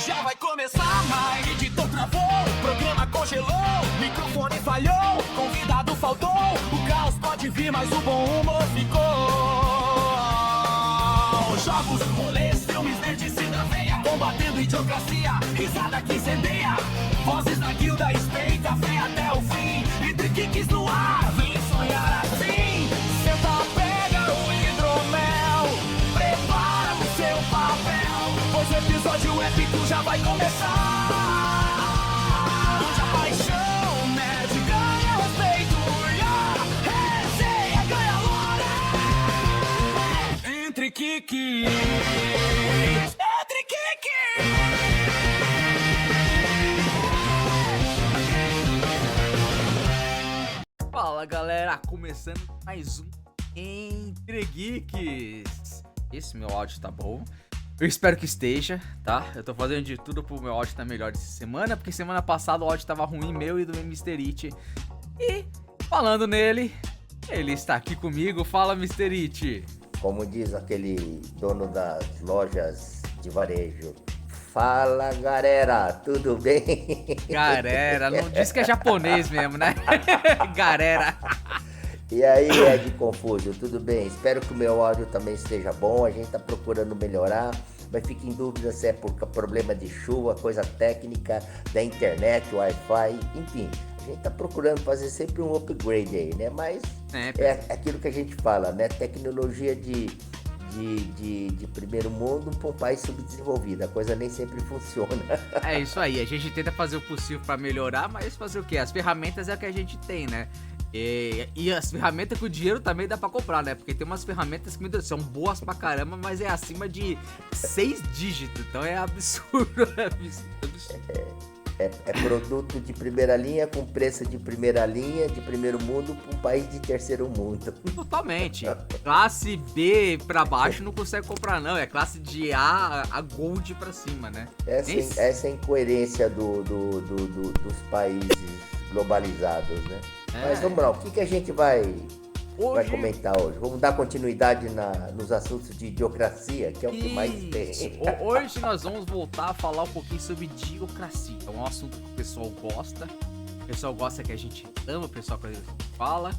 Já vai começar, mas editor travou, programa congelou, microfone falhou, convidado faltou, o caos pode vir, mas o bom humor ficou. Jogos, rolês, filmes, nerdice da veia, combatendo idiocracia, risada que incendeia, vozes da guilda, espeita, fé até o fim, entre kicks no ar, vem sonhar assim. Senta, pega o hidromel, prepara o seu papel, pois o episódio épico já vai começar. Onde a paixão nerd ganha respeito e a resenha ganha lore. Entre kicks, entre kicks. Fala galera, começando mais um Entre Geeks. Esse meu áudio tá bom, eu espero que esteja, tá? Eu tô fazendo de tudo pro meu áudio estar melhor essa semana, porque semana passada o áudio tava ruim, meu e do Mr. It. E falando nele, ele está aqui comigo. Fala, Mr. It. Como diz aquele dono das lojas de varejo, fala galera, tudo bem? Galera, não diz que é japonês mesmo, né? Galera. E aí, Ed Confuso, tudo bem? Espero que o meu áudio também esteja bom, a gente tá procurando melhorar, mas fica em dúvida se é por problema de chuva, coisa técnica, da internet, Wi-Fi, enfim, a gente tá procurando fazer sempre um upgrade aí, né? Mas é aquilo que a gente fala, né? Tecnologia de primeiro mundo para um país subdesenvolvido, a coisa nem sempre funciona. É isso aí, a gente tenta fazer o possível pra melhorar, mas fazer o quê? As ferramentas é o que a gente tem, né? E as ferramentas com o dinheiro também dá pra comprar, né? Porque tem umas ferramentas que, meu Deus, são boas pra caramba, mas é acima de 6 dígitos, então é absurdo, É produto de primeira linha com preço de primeira linha, de primeiro mundo, para um país de terceiro mundo. Totalmente. Classe B pra baixo não consegue comprar, não. É classe de A Gold pra cima, né? Essa é a incoerência dos países globalizados, né? Mas vamos lá, o que a gente vai comentar hoje? Vamos dar continuidade nos assuntos de idiocracia, que é o que mais tem. Hoje nós vamos voltar a falar um pouquinho sobre idiocracia. É um assunto que o pessoal gosta. O pessoal gosta que a gente ama, o pessoal que a gente fala.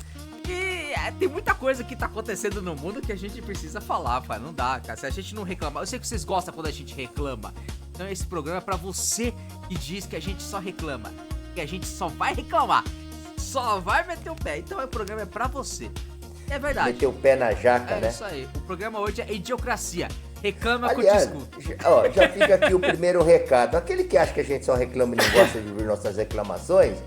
E tem muita coisa que tá acontecendo no mundo que a gente precisa falar, pai. Não dá, cara. Se a gente não reclamar... Eu sei que vocês gostam quando a gente reclama. Então esse programa é pra você que diz que a gente só reclama. Que a gente só vai reclamar. Só vai meter o pé. Então o programa é pra você. É verdade. Meter o pé na jaca, né? É isso aí. O programa hoje é idiocracia. Reclama que eu te escuto. Já fica aqui o primeiro recado. Aquele que acha que a gente só reclama e não gosta de ouvir nossas reclamações,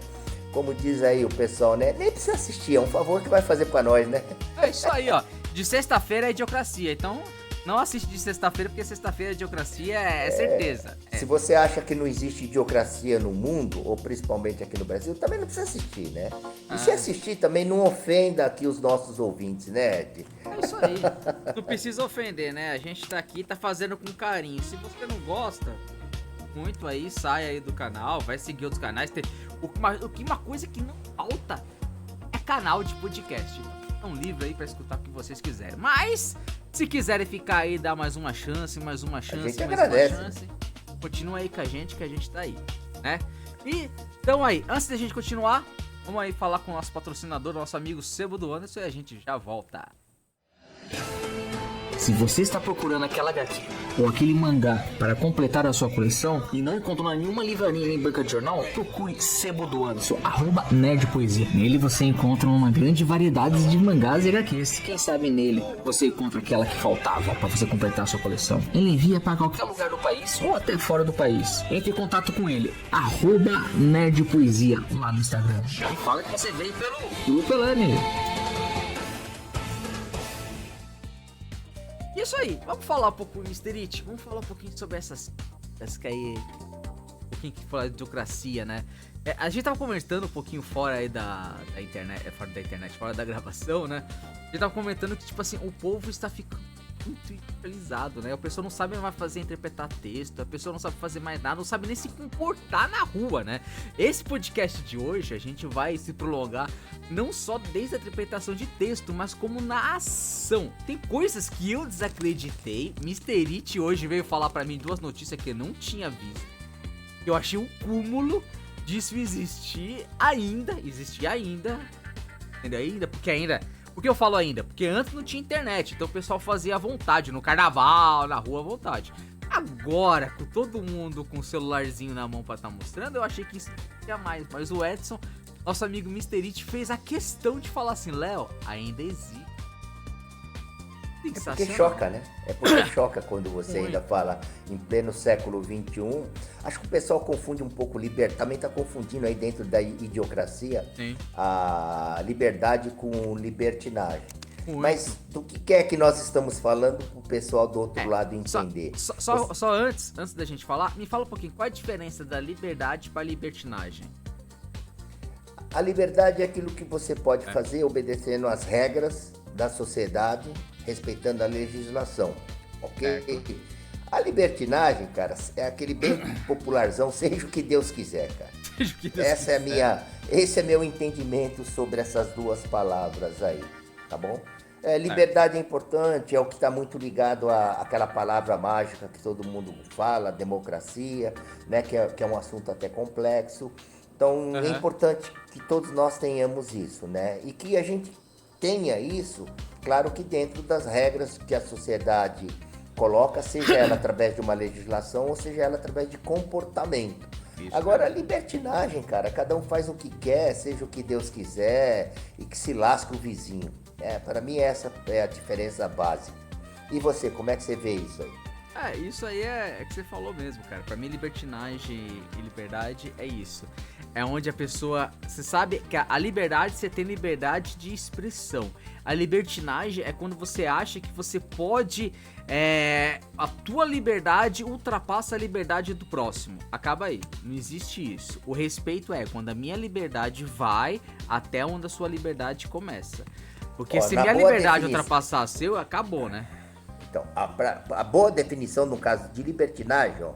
como diz aí o pessoal, né? Nem precisa assistir, é um favor que vai fazer pra nós, né? É isso aí, ó. De sexta-feira é idiocracia. Então, não assiste de sexta-feira, porque sexta-feira é idiocracia, é certeza. Se você acha que não existe idiocracia no mundo, ou principalmente aqui no Brasil, também não precisa assistir, né? E se assistir também, não ofenda aqui os nossos ouvintes, né, Ed? É isso aí. Não precisa ofender, né? A gente tá aqui, tá fazendo com carinho. Se você não gosta muito aí, sai aí do canal, vai seguir outros canais. Uma coisa que não falta é canal de podcast. É um livro aí pra escutar o que vocês quiserem. Mas, se quiserem ficar aí, dar mais uma chance, a gente mais agradece. uma chance, continua aí com a gente, que a gente tá aí, né? E, então aí, antes da gente continuar, vamos aí falar com o nosso patrocinador, nosso amigo Sebo do Anderson, e a gente já volta. Se você está procurando aquela HQ ou aquele mangá para completar a sua coleção e não encontrou nenhuma livraria nem banca de jornal, procure Sebo do Anderson, @nerdpoesia. Nele você encontra uma grande variedade de mangás e HQs. Quem sabe nele você encontra aquela que faltava para você completar a sua coleção. Ele envia para qualquer lugar do país ou até fora do país. Entre em contato com ele, @nerdpoesia lá no Instagram. E fala que você veio pelo Pelame. Isso aí, vamos falar um pouco, Mr. It, vamos falar um pouquinho sobre essas que aí, um pouquinho que fala de idiocracia, né? A gente tava comentando um pouquinho fora aí da internet, fora da gravação, né? A gente tava comentando que, tipo assim, o povo está ficando muito infantilizado, né? A pessoa não sabe mais fazer interpretar texto, a pessoa não sabe fazer mais nada, não sabe nem se comportar na rua, né? Esse podcast de hoje, a gente vai se prolongar não só desde a interpretação de texto, mas como na ação. Tem coisas que eu desacreditei. Mr. It hoje veio falar pra mim 2 notícias que eu não tinha visto. Eu achei um cúmulo disso existir ainda. Entendeu? Por que eu falo ainda? Porque antes não tinha internet, então o pessoal fazia à vontade, no carnaval, na rua à vontade. Agora, com todo mundo com o celularzinho na mão pra estar mostrando, eu achei que isso ia mais. Mas o Edson, nosso amigo Mr. It, fez a questão de falar assim, Léo, ainda existe. É porque choca, né? É porque choca quando você ainda fala em pleno século XXI. Acho que o pessoal confunde um pouco também tá confundindo aí dentro da idiocracia. Sim. A liberdade com libertinagem. Muito. Mas do que é que nós estamos falando para o pessoal do outro lado entender? Só antes da gente falar, me fala um pouquinho, qual é a diferença da liberdade para libertinagem? A liberdade é aquilo que você pode fazer obedecendo às regras da sociedade, respeitando a legislação, ok? A libertinagem, cara, é aquele bem popularzão, seja o que Deus quiser, cara. Esse é meu entendimento sobre essas 2 palavras aí, tá bom? Liberdade é importante, é o que está muito ligado àquela palavra mágica que todo mundo fala, democracia, né? Que é um assunto até complexo. Então é importante que todos nós tenhamos isso, né? E que a gente tenha isso, claro que dentro das regras que a sociedade coloca, seja ela através de uma legislação ou seja ela através de comportamento. Isso, agora, a libertinagem, cara, cada um faz o que quer, seja o que Deus quiser e que se lasque o vizinho. Para mim essa é a diferença básica. E você, como é que você vê isso aí? Isso aí é que você falou mesmo, cara. Pra mim, libertinagem e liberdade é isso. É onde a pessoa... Você sabe que a liberdade, você tem liberdade de expressão. A libertinagem é quando você acha que você pode... a tua liberdade ultrapassa a liberdade do próximo. Acaba aí. Não existe isso. O respeito é quando a minha liberdade vai até onde a sua liberdade começa. Porque se minha liberdade ultrapassar a sua, acabou, né? Então, a boa definição no caso de libertinagem,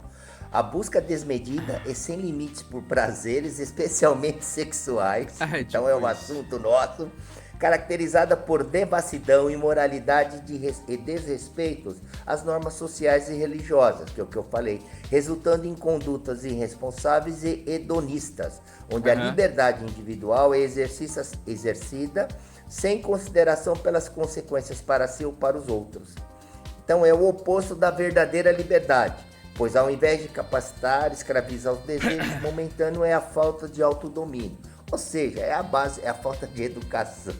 a busca desmedida e sem limites por prazeres, especialmente sexuais, então é um assunto nosso, caracterizada por devassidão, imoralidade e desrespeitos às normas sociais e religiosas, que é o que eu falei, resultando em condutas irresponsáveis e hedonistas, onde a liberdade individual é exercida sem consideração pelas consequências para si ou para os outros. Então é o oposto da verdadeira liberdade, pois ao invés de capacitar, escravizar os desejos momentâneos é a falta de autodomínio. Ou seja, é a base, é a falta de educação.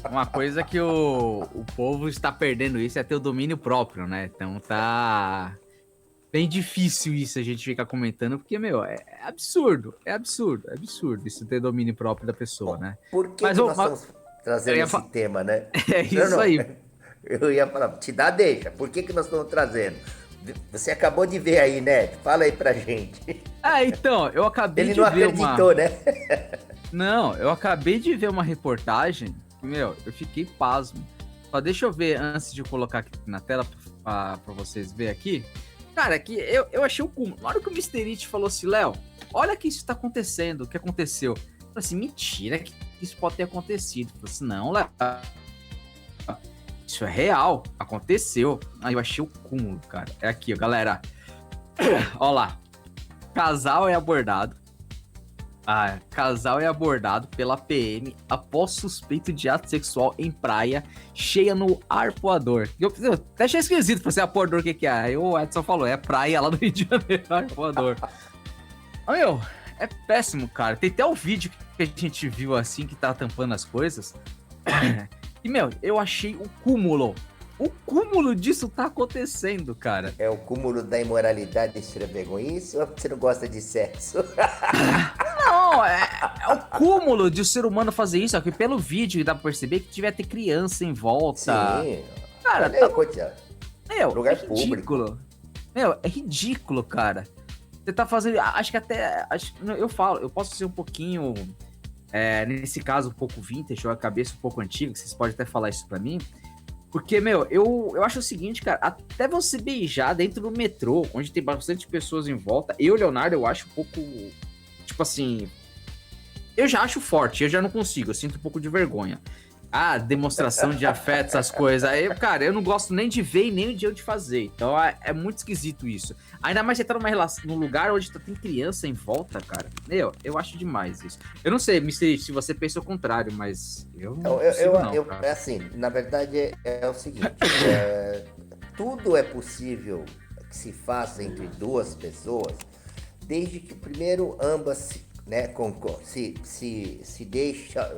Uma coisa que o povo está perdendo isso é ter o domínio próprio, né? Então tá bem difícil isso a gente ficar comentando, porque, é absurdo isso ter domínio próprio da pessoa, né? Por que nós estamos trazendo esse tema, né? É isso aí. Eu ia falar, te dá deixa, por que nós estamos trazendo? Você acabou de ver aí, né? Fala aí pra gente. Então, eu acabei de ver Ele não acreditou, né? Não, eu acabei de ver uma reportagem que, eu fiquei pasmo. Só deixa eu ver antes de eu colocar aqui na tela pra vocês verem aqui. Cara, que eu achei o cúmulo. Na hora que o Mr. It falou assim, Léo, olha que isso tá acontecendo, o que aconteceu? Eu falei assim, mentira que isso pode ter acontecido. Eu falei assim, não, Léo, isso é real, aconteceu. Aí eu achei o cúmulo, cara. É aqui, ó, galera. Ó lá. Casal é abordado. Casal é abordado pela PM após suspeito de ato sexual em praia cheia no Arpoador. Eu até achei esquisito pra ser Arpoador, o que é? Aí o Edson falou, é praia lá do Rio de Janeiro, Arpoador. É péssimo, cara. Tem até o vídeo que a gente viu assim, que tá tampando as coisas. E, eu achei o cúmulo. O cúmulo disso tá acontecendo, cara. É o cúmulo da imoralidade extravagonice ou você não gosta de sexo? Não, é o cúmulo de o ser humano fazer isso. Aqui pelo vídeo dá pra perceber que tiver ter criança em volta. Sim. Cara, lugar é ridículo. Público. É ridículo, cara. Você tá fazendo... Acho que até... eu posso ser um pouquinho... nesse caso, um pouco vintage, ou a cabeça um pouco antiga, que vocês podem até falar isso pra mim. Porque, meu, eu acho o seguinte, cara, até você beijar dentro do metrô, onde tem bastante pessoas em volta, Leonardo, eu acho um pouco, tipo assim, eu já acho forte, eu já não consigo, eu sinto um pouco de vergonha. Ah, demonstração de afeto, essas coisas. Aí, cara, eu não gosto nem de ver e nem de fazer. Então é muito esquisito isso. Ainda mais você tá num lugar onde tem criança em volta, cara. Eu acho demais isso. Eu não sei se você pensa o contrário, mas eu não consigo não, cara. É assim, na verdade é o seguinte, tudo é possível que se faça entre duas pessoas, desde que primeiro ambas se deixa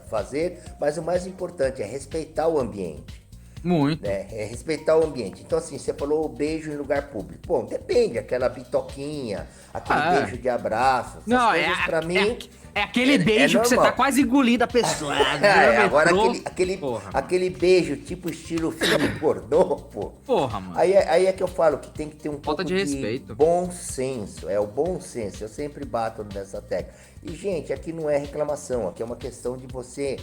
fazer, mas o mais importante é respeitar o ambiente. Muito. Né? É respeitar o ambiente. Então, assim, você falou o beijo em lugar público. Bom, depende, aquela bitoquinha, aquele beijo de abraço. Essas Não, coisas, pra mim. É aquele beijo que você tá quase engolindo a pessoa. Agora aquele beijo tipo estilo filme pornô, pô. Porra, mano. Aí é que eu falo que tem que ter um pouco de respeito. Bom senso. É o bom senso. Eu sempre bato nessa tecla. E, gente, aqui não é reclamação. Aqui é uma questão de você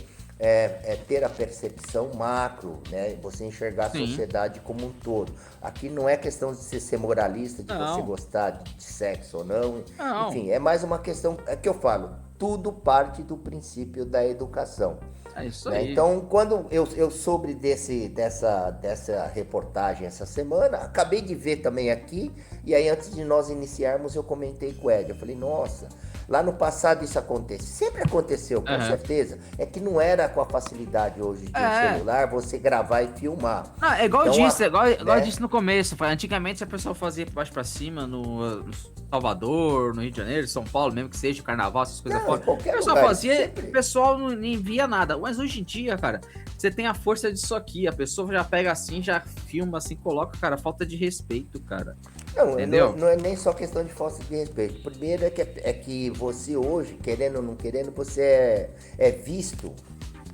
ter a percepção macro, né? Você enxergar a sociedade como um todo. Aqui não é questão de você ser moralista, de você gostar de sexo ou não. Enfim, é mais uma questão. É que eu falo. Tudo parte do princípio da educação. É isso né? aí. Então, quando eu soube dessa reportagem essa semana, acabei de ver também aqui, e aí antes de nós iniciarmos, eu comentei com o Ed. Eu falei, nossa, lá no passado isso aconteceu. Sempre aconteceu, com certeza. É que não era com a facilidade hoje de um celular, você gravar e filmar. Não, é igual então, eu disse, igual eu disse no começo. Antigamente a pessoa fazia por baixo pra cima no Salvador, no Rio de Janeiro, São Paulo, mesmo que seja o carnaval, essas coisas fora. O pessoal fazia, o pessoal não nem via nada. Mas hoje em dia, cara, você tem a força disso aqui. A pessoa já pega assim, já filma assim, coloca, cara, falta de respeito, cara. Não é nem só questão de falta de respeito. Primeiro é que você hoje, querendo ou não querendo, você é visto,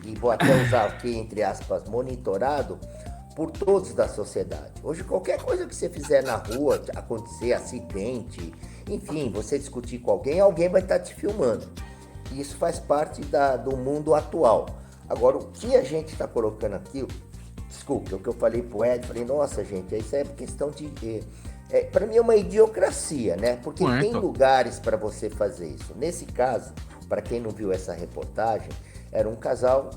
e vou até usar aqui, entre aspas, monitorado, por todos da sociedade. Hoje, qualquer coisa que você fizer na rua, acontecer acidente, enfim, você discutir com alguém vai estar te filmando. E isso faz parte do mundo atual. Agora, o que a gente está colocando aqui, desculpe, o que eu falei pro Ed, falei, nossa, gente, isso é questão de... para mim é uma idiocracia, né? Porque tem lugares para você fazer isso. Nesse caso, para quem não viu essa reportagem, era um casal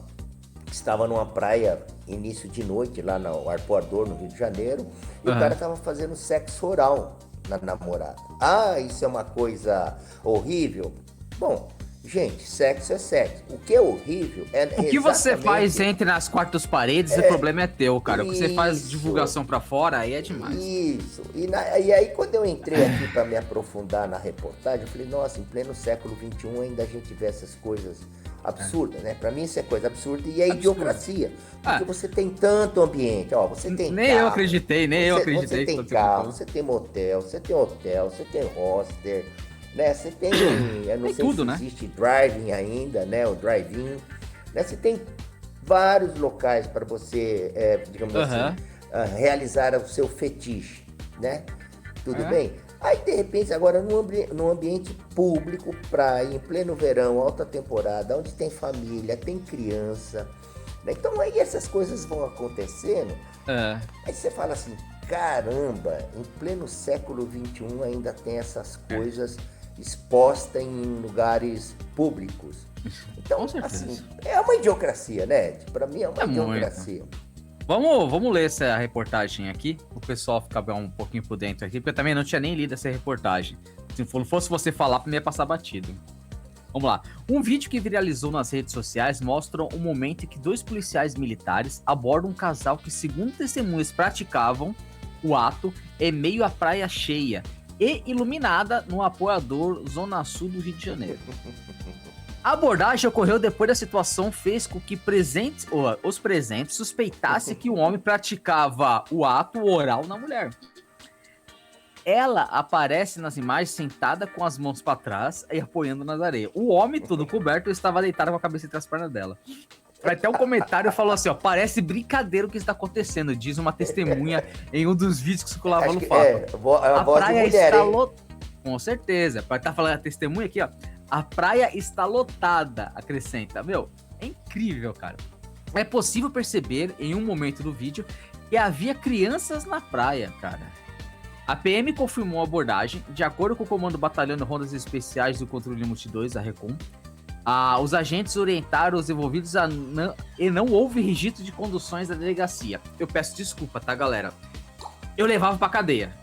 que estava numa praia início de noite, lá no Arpoador, no Rio de Janeiro, e o cara estava fazendo sexo oral na namorada. Ah, isso é uma coisa horrível? Bom, gente, sexo é sexo. O que é horrível é o que você faz entre nas quatro paredes, o problema é teu, cara. O que você faz divulgação pra fora, aí é demais. Isso. E aí, quando eu entrei aqui pra me aprofundar na reportagem, eu falei, nossa, em pleno século XXI ainda a gente vê essas coisas absurdas, né? Pra mim isso é coisa absurda e é idiocracia. Porque você tem tanto ambiente, ó, você tem nem carro, eu acreditei. Você tem carro, você tem motel, você tem hotel, você tem hostel, né? Você tem, eu não sei tudo, se existe driving ainda, né? O drive-in, né? Você tem vários locais para você, digamos assim, realizar o seu fetiche, né? Tudo bem? Aí, de repente, agora num ambiente público, praia, em pleno verão, alta temporada, onde tem família, tem criança, né? Então aí essas coisas vão acontecendo. Aí você fala assim, caramba, em pleno século XXI ainda tem essas coisas expostas em lugares públicos. Então, assim, é uma idiocracia, né? Pra mim é uma idiocracia. Vamos ler essa reportagem aqui, o pessoal ficar um pouquinho por dentro aqui, porque eu também não tinha nem lido essa reportagem. Se fosse você falar, pra mim ia passar batido. Vamos lá. Um vídeo que viralizou nas redes sociais mostra um momento em que dois policiais militares abordam um casal que, segundo testemunhas, praticavam o ato em meio à praia cheia e iluminada no Apoiador, Zona Sul do Rio de Janeiro. A abordagem ocorreu depois da situação fez com que os presentes suspeitassem que o homem praticava o ato oral na mulher. Ela aparece nas imagens sentada com as mãos para trás e apoiando nas areias. O homem, todo coberto, estava deitado com a cabeça entre as pernas dela. Até um comentário falou assim, ó, parece brincadeira o que está acontecendo, diz uma testemunha em um dos vídeos que circulava no fato. A praia está lotada. Com certeza, para estar falando a testemunha aqui, ó. A praia está lotada, acrescenta. Meu, é incrível, cara. é possível perceber em um momento do vídeo que havia crianças na praia, cara. A PM confirmou a abordagem. De acordo com o Comando Batalhão Rondas Especiais do Controle Multidões, a RECOM, os agentes orientaram os envolvidos e não houve registro de conduções da delegacia. Eu peço desculpa, tá, galera? Eu levava pra cadeia.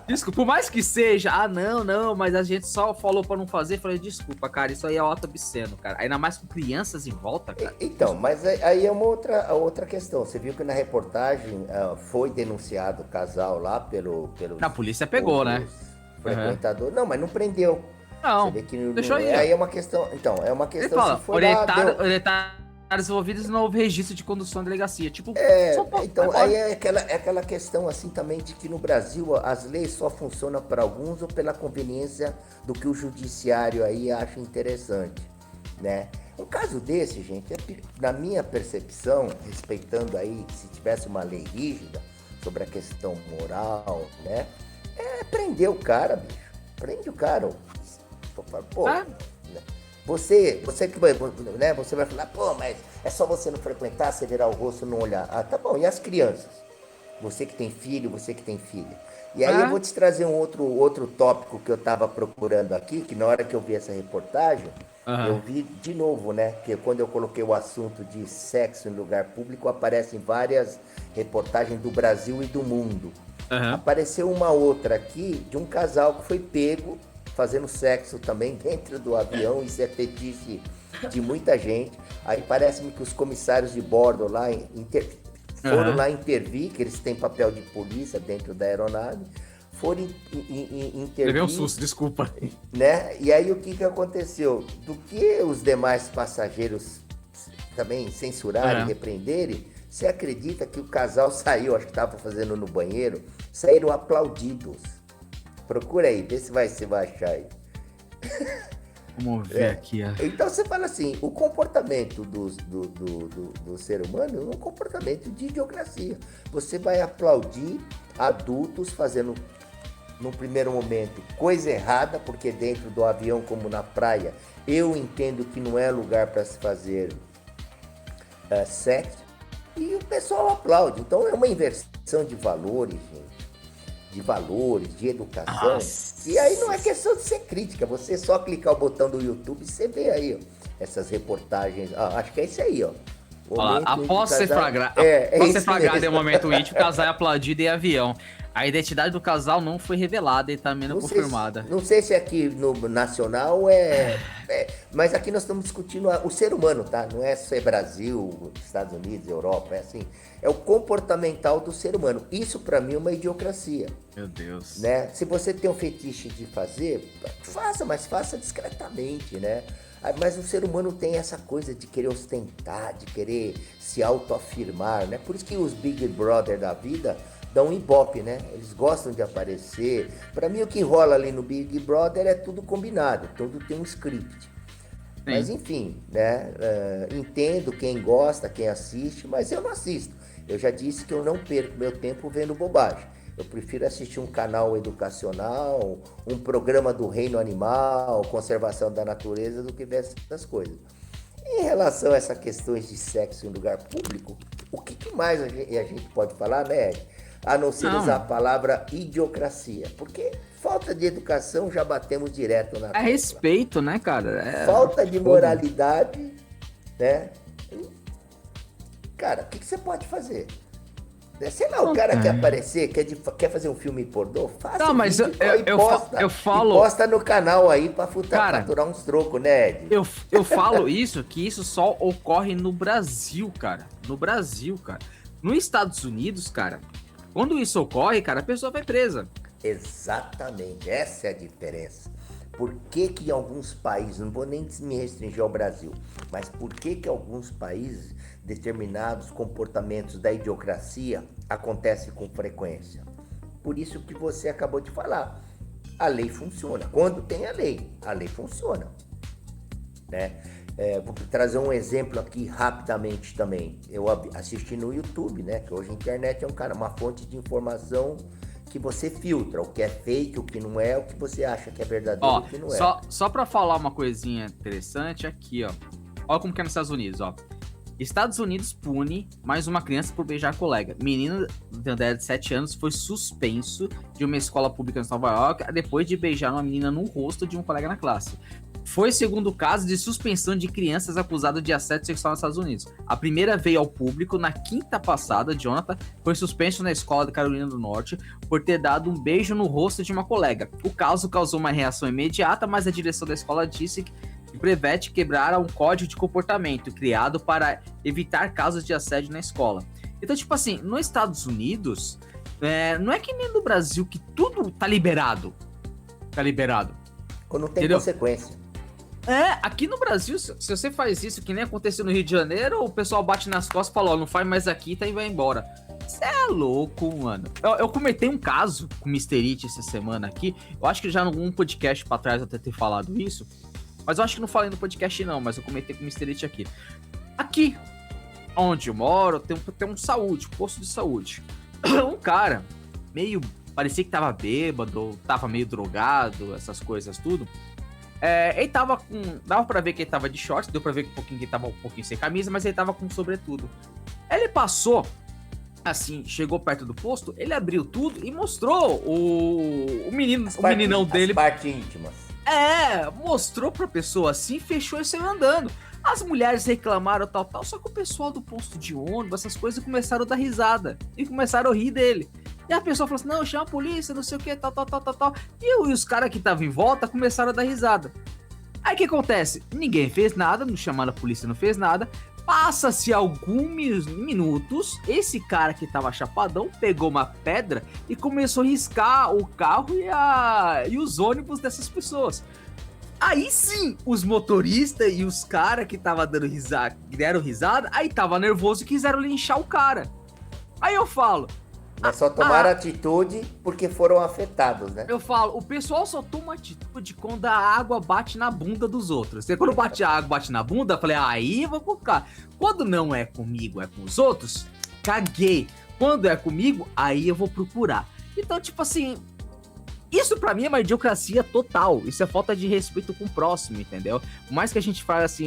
Desculpa, por mais que seja, não, mas a gente só falou pra não fazer. Falei, desculpa, cara, isso aí é auto obsceno, cara. Ainda mais com crianças em volta, cara. Então, mas aí é uma outra questão. Você viu que na reportagem foi denunciado o casal lá pelo... A polícia pegou, né? Frequentador. Não, mas não prendeu. Não, você vê que deixou aí. Aí é uma questão... Então, é uma questão... Ele fala, se for lá, orientados envolvidos não houve registro de condução da delegacia. Tipo, então aí é aquela questão assim também de que no Brasil as leis só funcionam para alguns ou pela conveniência do que o judiciário aí acha interessante, né? Um caso desse, gente, na minha percepção, respeitando aí, se tivesse uma lei rígida sobre a questão moral, né? Prender o cara, bicho. Prende o cara. Pô, Você que vai, né? Você vai falar, pô, mas é só você não frequentar, você virar o rosto e não olhar. Ah, tá bom, e as crianças? Você que tem filho, você que tem filha. E aí eu vou te trazer um outro tópico que eu tava procurando aqui, que na hora que eu vi essa reportagem, eu vi de novo, né? Que quando eu coloquei o assunto de sexo em lugar público, aparecem várias reportagens do Brasil e do mundo. Apareceu uma outra aqui de um casal que foi pego fazendo sexo também dentro do avião. Isso é fetiche de muita gente. Aí parece-me que os comissários de bordo lá foram lá intervir, que eles têm papel de polícia dentro da aeronave, foram intervir. Levei um susto, desculpa. Né? E aí o que aconteceu? Do que os demais passageiros também censurarem, repreenderem, você acredita que o casal saiu, acho que estava fazendo no banheiro, saíram aplaudidos. Procura aí, vê se você vai achar aí. Vamos ver aqui. Então você fala assim, o comportamento do ser humano é um comportamento de idiocracia. Você vai aplaudir adultos fazendo, no primeiro momento, coisa errada, porque dentro do avião, como na praia, eu entendo que não é lugar para se fazer sexo, e o pessoal aplaude. Então é uma inversão de valores, gente. De valores, de educação. Nossa. E aí não é questão de ser crítica, você só clicar o botão do YouTube e você vê aí, ó, essas reportagens. Acho que é isso aí, ó. Olha lá, após ser flagrado em um momento íntimo, o casal é aplaudido em avião. A identidade do casal não foi revelada e também não confirmada. Não sei se aqui no nacional mas aqui nós estamos discutindo o ser humano, tá? Não é só Brasil, Estados Unidos, Europa, é assim. É o comportamental do ser humano. Isso pra mim é uma idiocracia. Meu Deus. Né? Se você tem um fetiche de fazer, faça, mas faça discretamente, né? Mas o ser humano tem essa coisa de querer ostentar, de querer se autoafirmar, né? Por isso que os Big Brother da vida dão um ibope, né? Eles gostam de aparecer. Pra mim, o que rola ali no Big Brother é tudo combinado, tudo tem um script. Sim. Mas enfim, né? Entendo quem gosta, quem assiste, mas eu não assisto. Eu já disse que eu não perco meu tempo vendo bobagem. Eu prefiro assistir um canal educacional, um programa do reino animal, conservação da natureza, do que ver essas coisas. Em relação a essas questões de sexo em lugar público, o que mais a gente pode falar, né, Ed? A não ser usar a palavra idiocracia. Porque falta de educação já batemos direto na tecla. Respeito, né, cara? Falta de moralidade, né? Cara, o que você pode fazer? Sei lá, o cara quer aparecer, quer fazer um filme pornô, faça. Não, mas eu falo. Posta no canal aí pra faturar uns trocos, né, Ed? Eu falo que isso só ocorre no Brasil, cara. No Brasil, cara. Nos Estados Unidos, cara, quando isso ocorre, cara, a pessoa vai presa. Exatamente, essa é a diferença. Por que que em alguns países, não vou nem me restringir ao Brasil, mas por que que alguns países determinados comportamentos da idiocracia acontecem com frequência? Por isso que você acabou de falar. A lei funciona. Quando tem a lei funciona. Né? Vou trazer um exemplo aqui rapidamente também. Eu assisti no YouTube, né? Que hoje a internet é uma fonte de informação que você filtra o que é fake, o que não é, o que você acha que é verdadeiro, o que não é. Só pra falar uma coisinha interessante aqui, ó. Olha como que é nos Estados Unidos, ó. Estados Unidos pune mais uma criança por beijar colega. Menino de 7 anos foi suspenso de uma escola pública em Nova York depois de beijar uma menina no rosto de um colega na classe. Foi segundo caso de suspensão de crianças acusadas de assédio sexual nos Estados Unidos. A primeira veio ao público na quinta passada. Jonathan foi suspenso na escola da Carolina do Norte por ter dado um beijo no rosto de uma colega. O caso causou uma reação imediata, mas a direção da escola disse que Brevet quebrara um código de comportamento criado para evitar casos de assédio na escola. Então, tipo assim, nos Estados Unidos, não é que nem no Brasil que tudo tá liberado. Tá liberado. Quando não tem Entendeu? consequência. Aqui no Brasil, se você faz isso, que nem aconteceu no Rio de Janeiro, o pessoal bate nas costas e fala, ó, não faz mais aqui, tá, e vai embora. Você é louco, mano. Eu comentei um caso com o Mr. It essa semana aqui, eu acho que já em algum podcast pra trás eu até ter falado isso, mas eu acho que não falei no podcast não, mas eu comentei com o Mr. It aqui. Aqui, onde eu moro, tem um posto de saúde. Um cara, parecia que tava bêbado, tava meio drogado, essas coisas tudo. Ele tava dava pra ver que ele tava de shorts, deu pra ver que ele tava um pouquinho sem camisa, mas ele tava com sobretudo. Ele passou, assim, chegou perto do posto, ele abriu tudo e mostrou o meninão dele. As partes íntimas. Mostrou pra pessoa assim, fechou e saiu andando. As mulheres reclamaram, tal, só que o pessoal do posto de ônibus, essas coisas, começaram a dar risada. E começaram a rir dele. E a pessoa falou assim, não, chama a polícia, não sei o que, tal. E os caras que estavam em volta começaram a dar risada. Aí o que acontece? Ninguém fez nada, não chamaram a polícia, não fez nada. Passa-se alguns minutos, esse cara que tava chapadão pegou uma pedra e começou a riscar o carro e os ônibus dessas pessoas. Aí sim, os motoristas e os caras que tava deram risada, aí tava nervoso e quiseram linchar o cara. Aí eu falo... Mas só tomaram atitude porque foram afetados, né? Eu falo, o pessoal só toma atitude quando a água bate na bunda dos outros. E quando a água bate na bunda, eu falei, aí eu vou colocar. Quando não é comigo, é com os outros, caguei. Quando é comigo, aí eu vou procurar. Então, tipo assim, isso pra mim é uma idiocracia total. Isso é falta de respeito com o próximo, entendeu? Por mais que a gente fale assim,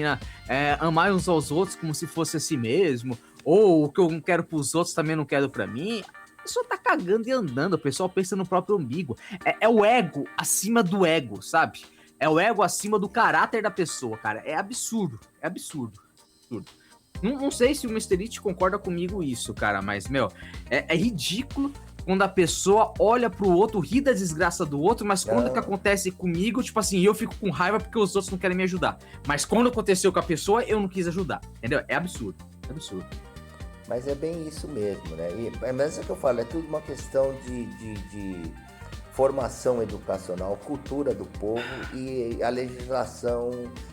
amar uns aos outros como se fosse a si mesmo, ou o que eu não quero pros outros também não quero pra mim... A pessoa tá cagando e andando, o pessoal pensa no próprio umbigo. É o ego acima do ego, sabe? É o ego acima do caráter da pessoa, cara. É absurdo. Não sei se o Mr. It concorda comigo isso, cara, mas, meu, é ridículo quando a pessoa olha pro outro, ri da desgraça do outro, mas quando que acontece comigo, tipo assim, eu fico com raiva porque os outros não querem me ajudar. Mas quando aconteceu com a pessoa, eu não quis ajudar, entendeu? É absurdo. Mas é bem isso mesmo, né? Mas é o que eu falo, é tudo uma questão de formação educacional, cultura do povo e a legislação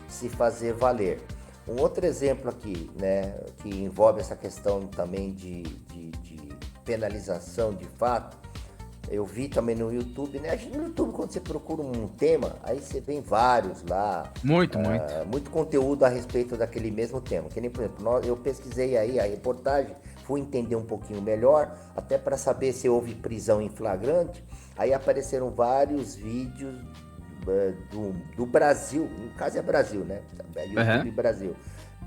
se fazer valer. Um outro exemplo aqui, né, que envolve essa questão também de penalização de fato, eu vi também no YouTube, né? No YouTube, quando você procura um tema, aí você vê vários lá. Muito conteúdo a respeito daquele mesmo tema. Que nem, por exemplo, eu pesquisei aí a reportagem, fui entender um pouquinho melhor, até para saber se houve prisão em flagrante. Aí apareceram vários vídeos do Brasil, no caso é Brasil, né? YouTube Brasil.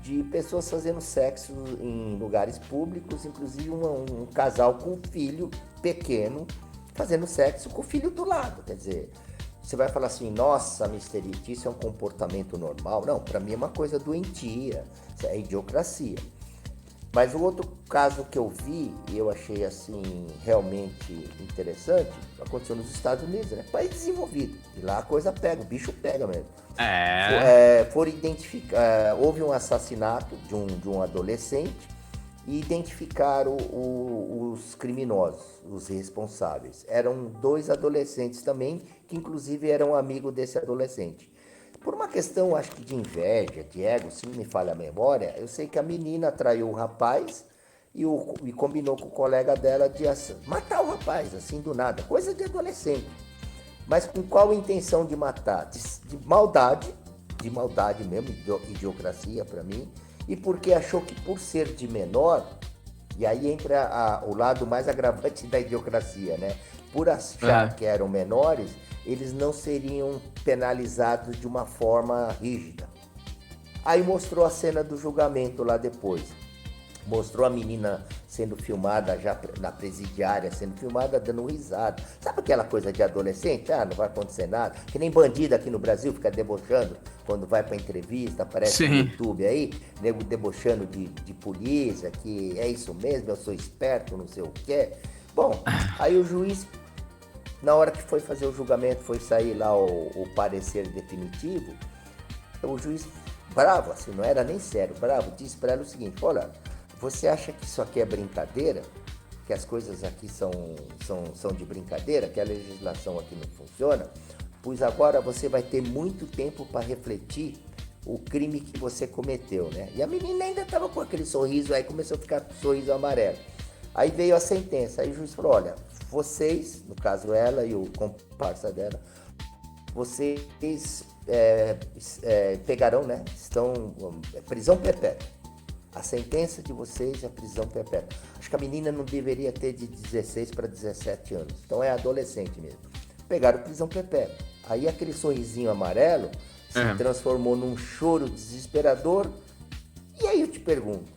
De pessoas fazendo sexo em lugares públicos, inclusive um casal com filho pequeno, fazendo sexo com o filho do lado. Quer dizer, você vai falar assim, nossa, Mr. It, isso é um comportamento normal? Não, pra mim é uma coisa doentia, isso é idiocracia. Mas o outro caso que eu vi, e eu achei assim, realmente interessante, aconteceu nos Estados Unidos, né? País desenvolvido, e lá a coisa pega, o bicho pega mesmo. Foram identificar, houve um assassinato de um adolescente, e identificaram os criminosos, os responsáveis. Eram 2 adolescentes também, que inclusive eram amigos desse adolescente. Por uma questão, acho que de inveja, de ego, se não me falha a memória, eu sei que a menina traiu o rapaz e combinou com o colega dela de matar o rapaz, assim do nada, coisa de adolescente. Mas com qual intenção de matar? De maldade mesmo, idiocracia para mim, e porque achou que por ser de menor, e aí entra o lado mais agravante da idiocracia, né? Por achar que eram menores, eles não seriam penalizados de uma forma rígida. Aí mostrou a cena do julgamento lá depois. Mostrou a menina sendo filmada já na presidiária, sendo filmada dando risada. Sabe aquela coisa de adolescente? Ah, não vai acontecer nada. Que nem bandido aqui no Brasil fica debochando quando vai pra entrevista, aparece no YouTube aí, nego debochando de polícia, que é isso mesmo, eu sou esperto, não sei o quê. Bom, aí o juiz, na hora que foi fazer o julgamento, foi sair lá o parecer definitivo, o juiz, bravo, assim, não era nem sério, bravo, disse pra ela o seguinte: olha, você acha que isso aqui é brincadeira? Que as coisas aqui são de brincadeira? Que a legislação aqui não funciona? Pois agora você vai ter muito tempo para refletir o crime que você cometeu, né? E a menina ainda estava com aquele sorriso, aí começou a ficar com sorriso amarelo. Aí veio a sentença, aí o juiz falou: olha, vocês, no caso ela e o comparsa dela, vocês pegarão, né? Estão prisão perpétua. A sentença de vocês é prisão perpétua. Acho que a menina não deveria ter de 16 para 17 anos. Então é adolescente mesmo. Pegaram prisão perpétua. Aí aquele sorrisinho amarelo se transformou num choro desesperador. E aí eu te pergunto,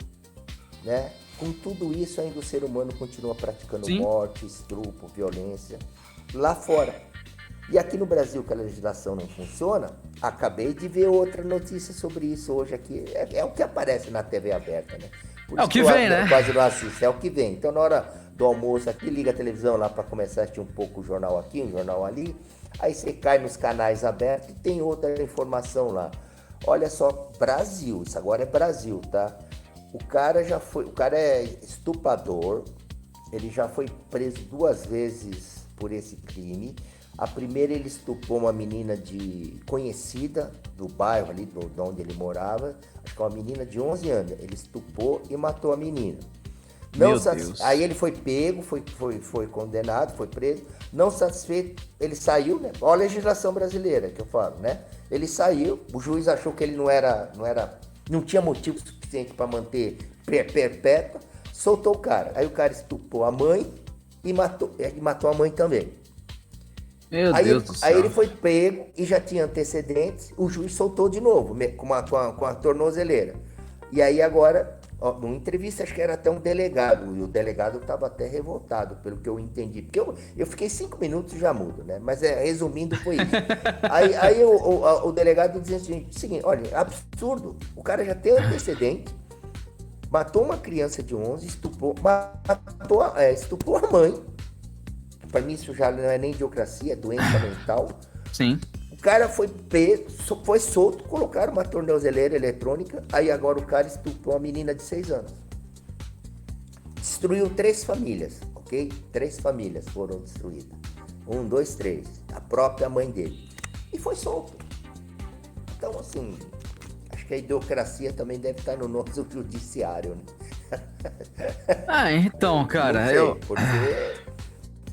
né? Com tudo isso ainda o ser humano continua praticando morte, estupro, violência lá fora. E aqui no Brasil, que a legislação não funciona, acabei de ver outra notícia sobre isso hoje aqui. É o que aparece na TV aberta, né? Por é o que vem, né? Quase não assisto, é o que vem. Então, na hora do almoço aqui, liga a televisão lá para começar a assistir um pouco o jornal aqui, um jornal ali. Aí você cai nos canais abertos e tem outra informação lá. Olha só, Brasil, isso agora é Brasil, tá? O cara é estuprador, ele já foi preso 2 vezes por esse crime. A primeira, ele estuprou uma menina conhecida do bairro ali, de onde ele morava. Acho que é uma menina de 11 anos. Ele estuprou e matou a menina. Deus. Aí ele foi pego, foi condenado, foi preso. Não satisfeito, ele saiu, né? Olha a legislação brasileira que eu falo, né? Ele saiu, o juiz achou que ele não tinha motivo suficiente para manter perpétua, soltou o cara. Aí o cara estuprou a mãe e matou a mãe também. Meu Deus do céu. Aí ele foi pego e já tinha antecedentes, o juiz soltou de novo, com a tornozeleira. E aí agora, numa entrevista, acho que era até um delegado, e o delegado estava até revoltado, pelo que eu entendi. Porque eu fiquei 5 minutos e já mudo, né? Mas resumindo, foi isso. Aí o delegado dizia assim, o seguinte: olha, absurdo, o cara já tem antecedente, matou uma criança de 11, estuprou a mãe. Para mim isso já não é nem idiocracia, é doença mental. Sim. O cara foi preso, foi solto, colocaram uma tornozeleira eletrônica, aí agora o cara estuprou uma menina de 6 anos. Destruiu 3 famílias, ok? 3 famílias foram destruídas. 1, 2, 3. A própria mãe dele. E foi solto. Então, assim, acho que a idiocracia também deve estar no nosso judiciário, né? Então, cara, porque...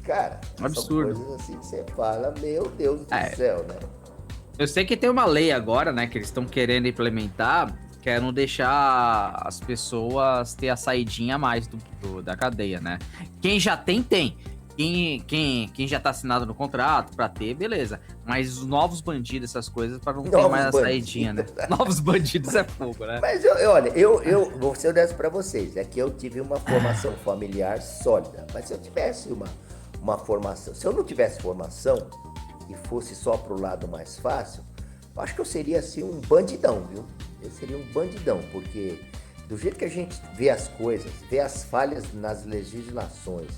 Cara, absurdo. São coisas assim que você fala, meu Deus do céu, né? Eu sei que tem uma lei agora, né, que eles estão querendo implementar, que é não deixar as pessoas ter a saidinha a mais da cadeia, né? Quem já tem. Quem já tá assinado no contrato pra ter, beleza. Mas os novos bandidos, essas coisas, pra não ter mais a saidinha, né? Novos bandidos é fogo, né? Mas eu vou ser honesto pra vocês, é que eu tive uma formação familiar sólida. Mas se eu tivesse uma formação, se eu não tivesse formação e fosse só pro lado mais fácil, eu acho que eu seria assim um bandidão, viu? Eu seria um bandidão, porque do jeito que a gente vê as coisas, vê as falhas nas legislações,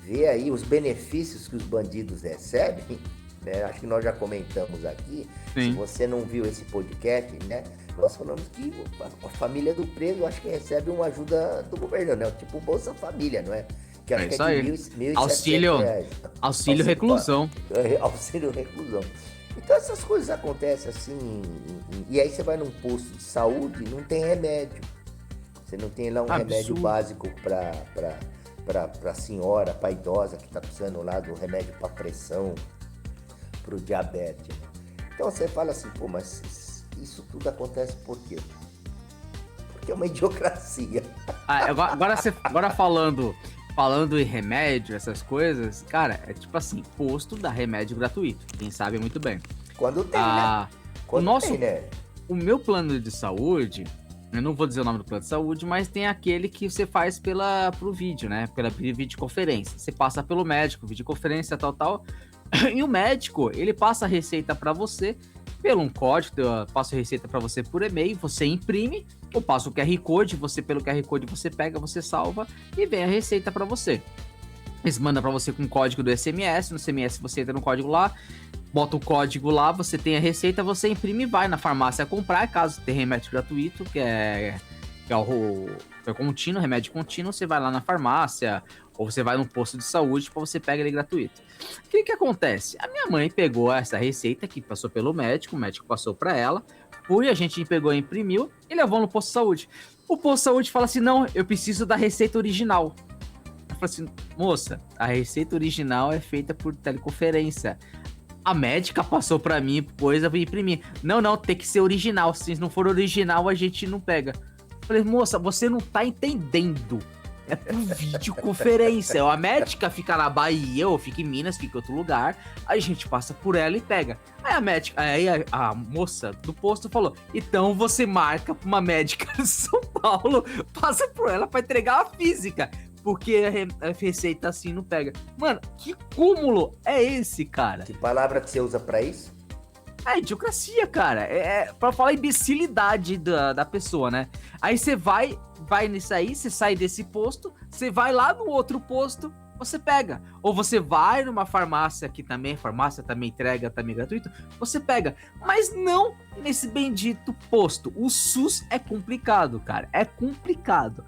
vê aí os benefícios que os bandidos recebem, né? Acho que nós já comentamos aqui. Sim. Se você não viu esse podcast, né? Nós falamos que a família do preso, acho que recebe uma ajuda do governo, né? Tipo Bolsa Família, não é? Que acho isso que é aí. de 1.700 Auxílio reclusão. Auxílio reclusão. Então essas coisas acontecem assim, e aí você vai num posto de saúde, não tem remédio. Você não tem lá um remédio básico para senhora, para idosa que está precisando lá do remédio para pressão, para o diabetes. Então você fala assim, pô, mas isso tudo acontece por quê? Porque é uma idiocracia. Agora falando em remédio, essas coisas, cara, é tipo assim, posto dá remédio gratuito. Quem sabe muito bem. Quando tem, né? Quando nosso, tem, né? o meu plano de saúde, eu não vou dizer o nome do plano de saúde, mas tem aquele que você faz pro vídeo, né? Pela videoconferência. Você passa pelo médico, videoconferência, tal. E o médico, ele passa a receita para você pelo um código, passa a receita para você por e-mail, você imprime, ou passa o QR Code, você pelo QR Code você pega, você salva e vem a receita para você. Eles mandam para você com o código do SMS, no SMS você entra no código lá, bota o código lá, você tem a receita, você imprime e vai na farmácia comprar, caso tenha remédio gratuito, que é o contínuo, remédio contínuo, você vai lá na farmácia, ou você vai num posto de saúde para você pegar ele gratuito. O que acontece? A minha mãe pegou essa receita que passou pelo médico, o médico passou para ela, a gente pegou, imprimiu e levou no posto de saúde. O posto de saúde fala assim, não, eu preciso da receita original. Eu falei assim, moça, a receita original é feita por teleconferência. A médica passou pra mim coisa pra imprimir. Não, tem que ser original. Se não for original, a gente não pega. Eu falei, moça, você não tá entendendo. É por videoconferência. A médica fica na Bahia, ou fica em Minas, fica em outro lugar. Aí a gente passa por ela e pega. Aí a médica, a moça do posto falou, então você marca pra uma médica de São Paulo, passa por ela pra entregar a física. Porque a receita assim não pega. Mano, que cúmulo é esse, cara? Que palavra que você usa pra isso? É idiocracia, cara. É pra falar imbecilidade da pessoa, né? Aí você vai nisso aí, você sai desse posto, você vai lá no outro posto, você pega. Ou você vai numa farmácia, que também, farmácia também entrega, também gratuito, você pega. Mas não nesse bendito posto. O SUS é complicado, cara. É complicado.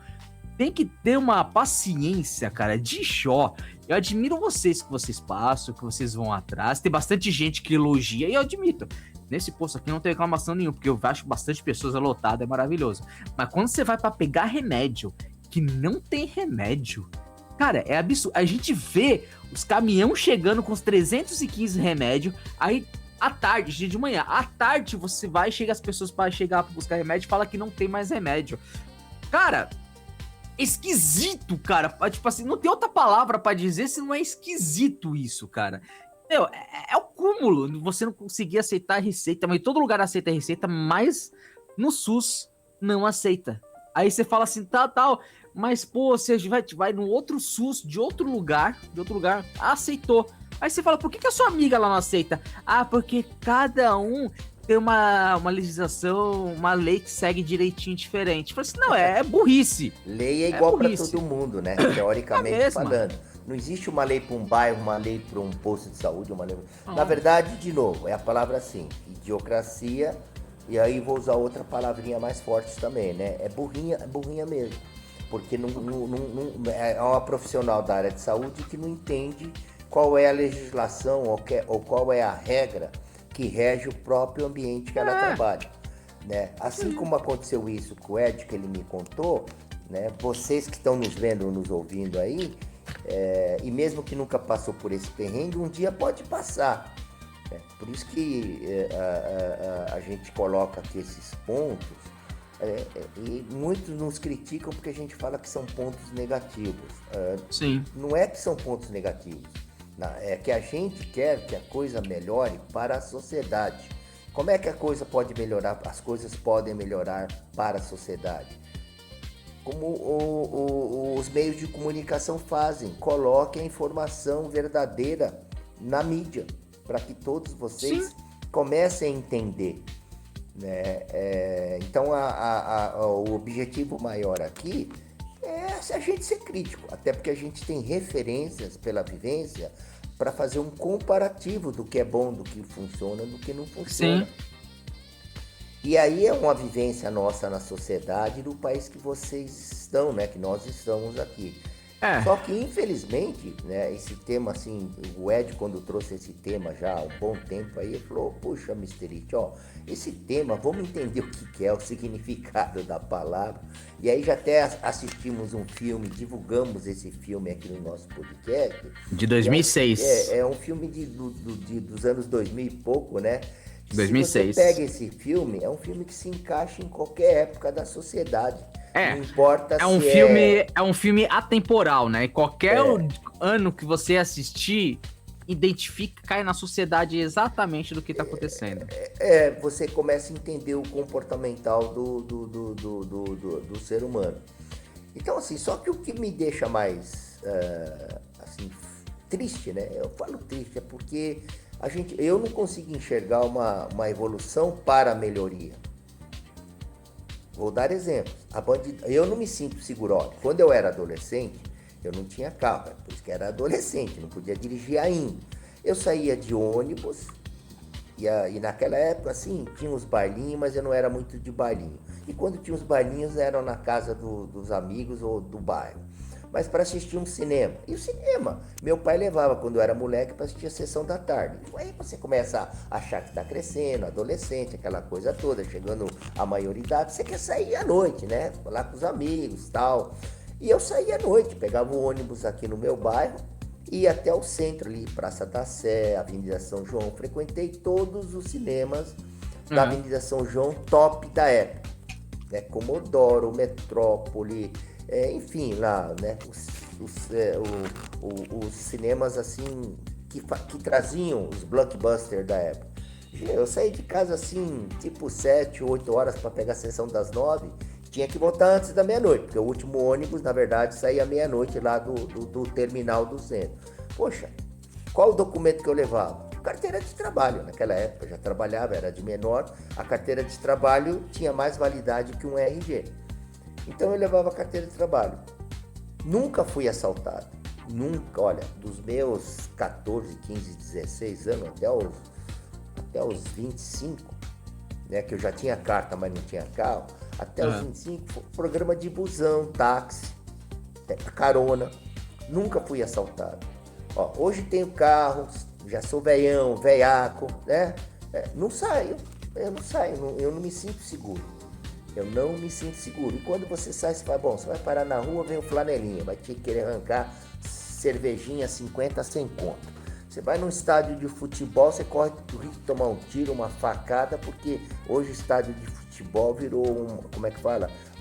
Tem que ter uma paciência, cara, de Jó. Eu admiro vocês que vocês passam, que vocês vão atrás. Tem bastante gente que elogia, e eu admito. Nesse posto aqui não tem reclamação nenhuma, porque eu acho bastante pessoas lotadas, é maravilhoso. Mas quando você vai pra pegar remédio, que não tem remédio, cara, é absurdo. A gente vê os caminhões chegando com os 315 remédios, aí à tarde, dia de manhã, à tarde você vai, chega as pessoas para chegar pra buscar remédio e fala que não tem mais remédio. Cara, esquisito, cara. Tipo assim, não tem outra palavra pra dizer se não é esquisito isso, cara. Meu, é o cúmulo. Você não conseguir aceitar a receita, mas em todo lugar aceita a receita, mas no SUS não aceita. Aí você fala assim, tal, mas pô, você vai no outro SUS de outro lugar, aceitou. Aí você fala, por que a sua amiga lá não aceita? Ah, porque cada um tem uma legislação, uma lei que segue direitinho diferente. Fala assim, não, é burrice. Lei é igual para todo mundo, né? Teoricamente falando. Não existe uma lei para um bairro, uma lei para um posto de saúde, uma lei... Na verdade, de novo, é a palavra assim, idiocracia, e aí vou usar outra palavrinha mais forte também, né? É burrinha mesmo. Porque não é uma profissional da área de saúde que não entende qual é a legislação ou qual é a regra que rege o próprio ambiente que ela trabalha, né? Assim como aconteceu isso com o Ed, que ele me contou, né? Vocês que estão nos vendo, nos ouvindo aí, e mesmo que nunca passou por esse perrengue, um dia pode passar. Né? Por isso que a gente coloca aqui esses pontos, e muitos nos criticam porque a gente fala que são pontos negativos. Sim. Não é que são pontos negativos. É que a gente quer que a coisa melhore para a sociedade. Como é que a coisa pode melhorar? As coisas podem melhorar para a sociedade. Como os meios de comunicação fazem, coloquem a informação verdadeira na mídia, para que todos vocês comecem a entender. Né? Então o objetivo maior aqui é a gente ser crítico, até porque a gente tem referências pela vivência para fazer um comparativo do que é bom, do que funciona, do que não funciona. Sim. E aí é uma vivência nossa na sociedade do país que vocês estão, né? Que nós estamos aqui. Só que, infelizmente, né, esse tema, assim, o Ed, quando trouxe esse tema já há um bom tempo aí, ele falou, puxa, Mr. It, esse tema, vamos entender o que é o significado da palavra. E aí já até assistimos um filme, divulgamos esse filme aqui no nosso podcast. De 2006. É um filme dos anos 2000 e pouco, né? 2006. Se você pega esse filme, é um filme que se encaixa em qualquer época da sociedade. Não importa é um filme atemporal, né? Qualquer ano que você assistir, identifica, cai na sociedade exatamente do que tá acontecendo. Você começa a entender o comportamental do ser humano. Então, assim, só que o que me deixa mais, assim, triste, né? Eu falo triste, é porque eu não consigo enxergar uma evolução para a melhoria. Vou dar exemplos. Eu não me sinto seguro. Olha, quando eu era adolescente, eu não tinha carro, por isso que era adolescente, não podia dirigir ainda. Eu saía de ônibus, e naquela época, assim, tinha uns bailinhos, mas eu não era muito de bailinho. E quando tinha os bailinhos, eram na casa dos amigos ou do bairro. Mas para assistir um cinema. E o cinema, meu pai levava quando eu era moleque para assistir a sessão da tarde. Aí você começa a achar que está crescendo, adolescente, aquela coisa toda, chegando à maioridade, você quer sair à noite, né? Falar com os amigos e tal. E eu saía à noite, pegava o ônibus aqui no meu bairro, ia até o centro ali, Praça da Sé, Avenida São João. Frequentei todos os cinemas da Avenida São João top da época. Né? Comodoro, Metrópole, enfim, lá, né? Os cinemas assim que traziam os blockbusters da época. Eu saí de casa assim, tipo 7, 8 horas para pegar a sessão das 9. Tinha que voltar antes da meia-noite, porque o último ônibus, na verdade, saía meia-noite lá do terminal do centro. Poxa, qual o documento que eu levava? Carteira de trabalho. Naquela época eu já trabalhava, era de menor. A carteira de trabalho tinha mais validade que um RG. Então eu levava a carteira de trabalho. Nunca fui assaltado. Nunca, olha, dos meus 14, 15, 16 anos até os 25, né, que eu já tinha carta, mas não tinha carro, até os 25, programa de busão, táxi, carona. Nunca fui assaltado. Ó, hoje tenho carro, já sou velhão, velhaco, né? Eu não saio, eu não me sinto seguro. Eu não me sinto seguro. E quando você sai, você fala, bom, você vai parar na rua, vem o flanelinha, vai te querer arrancar cervejinha 50 sem conta. Você vai num estádio de futebol, você corre o risco de tomar um tiro, uma facada, porque hoje o estádio de futebol virou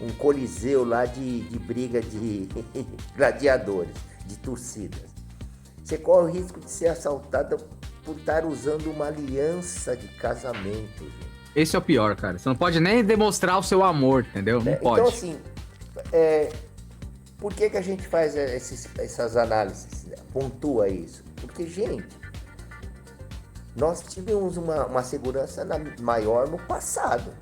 um coliseu lá de briga de gladiadores, de torcidas. Você corre o risco de ser assaltado por estar usando uma aliança de casamento, gente. Esse é o pior, cara. Você não pode nem demonstrar o seu amor, entendeu? Não pode. Então, assim, por que a gente faz essas análises? Pontua isso. Porque, gente, nós tivemos uma segurança maior no passado.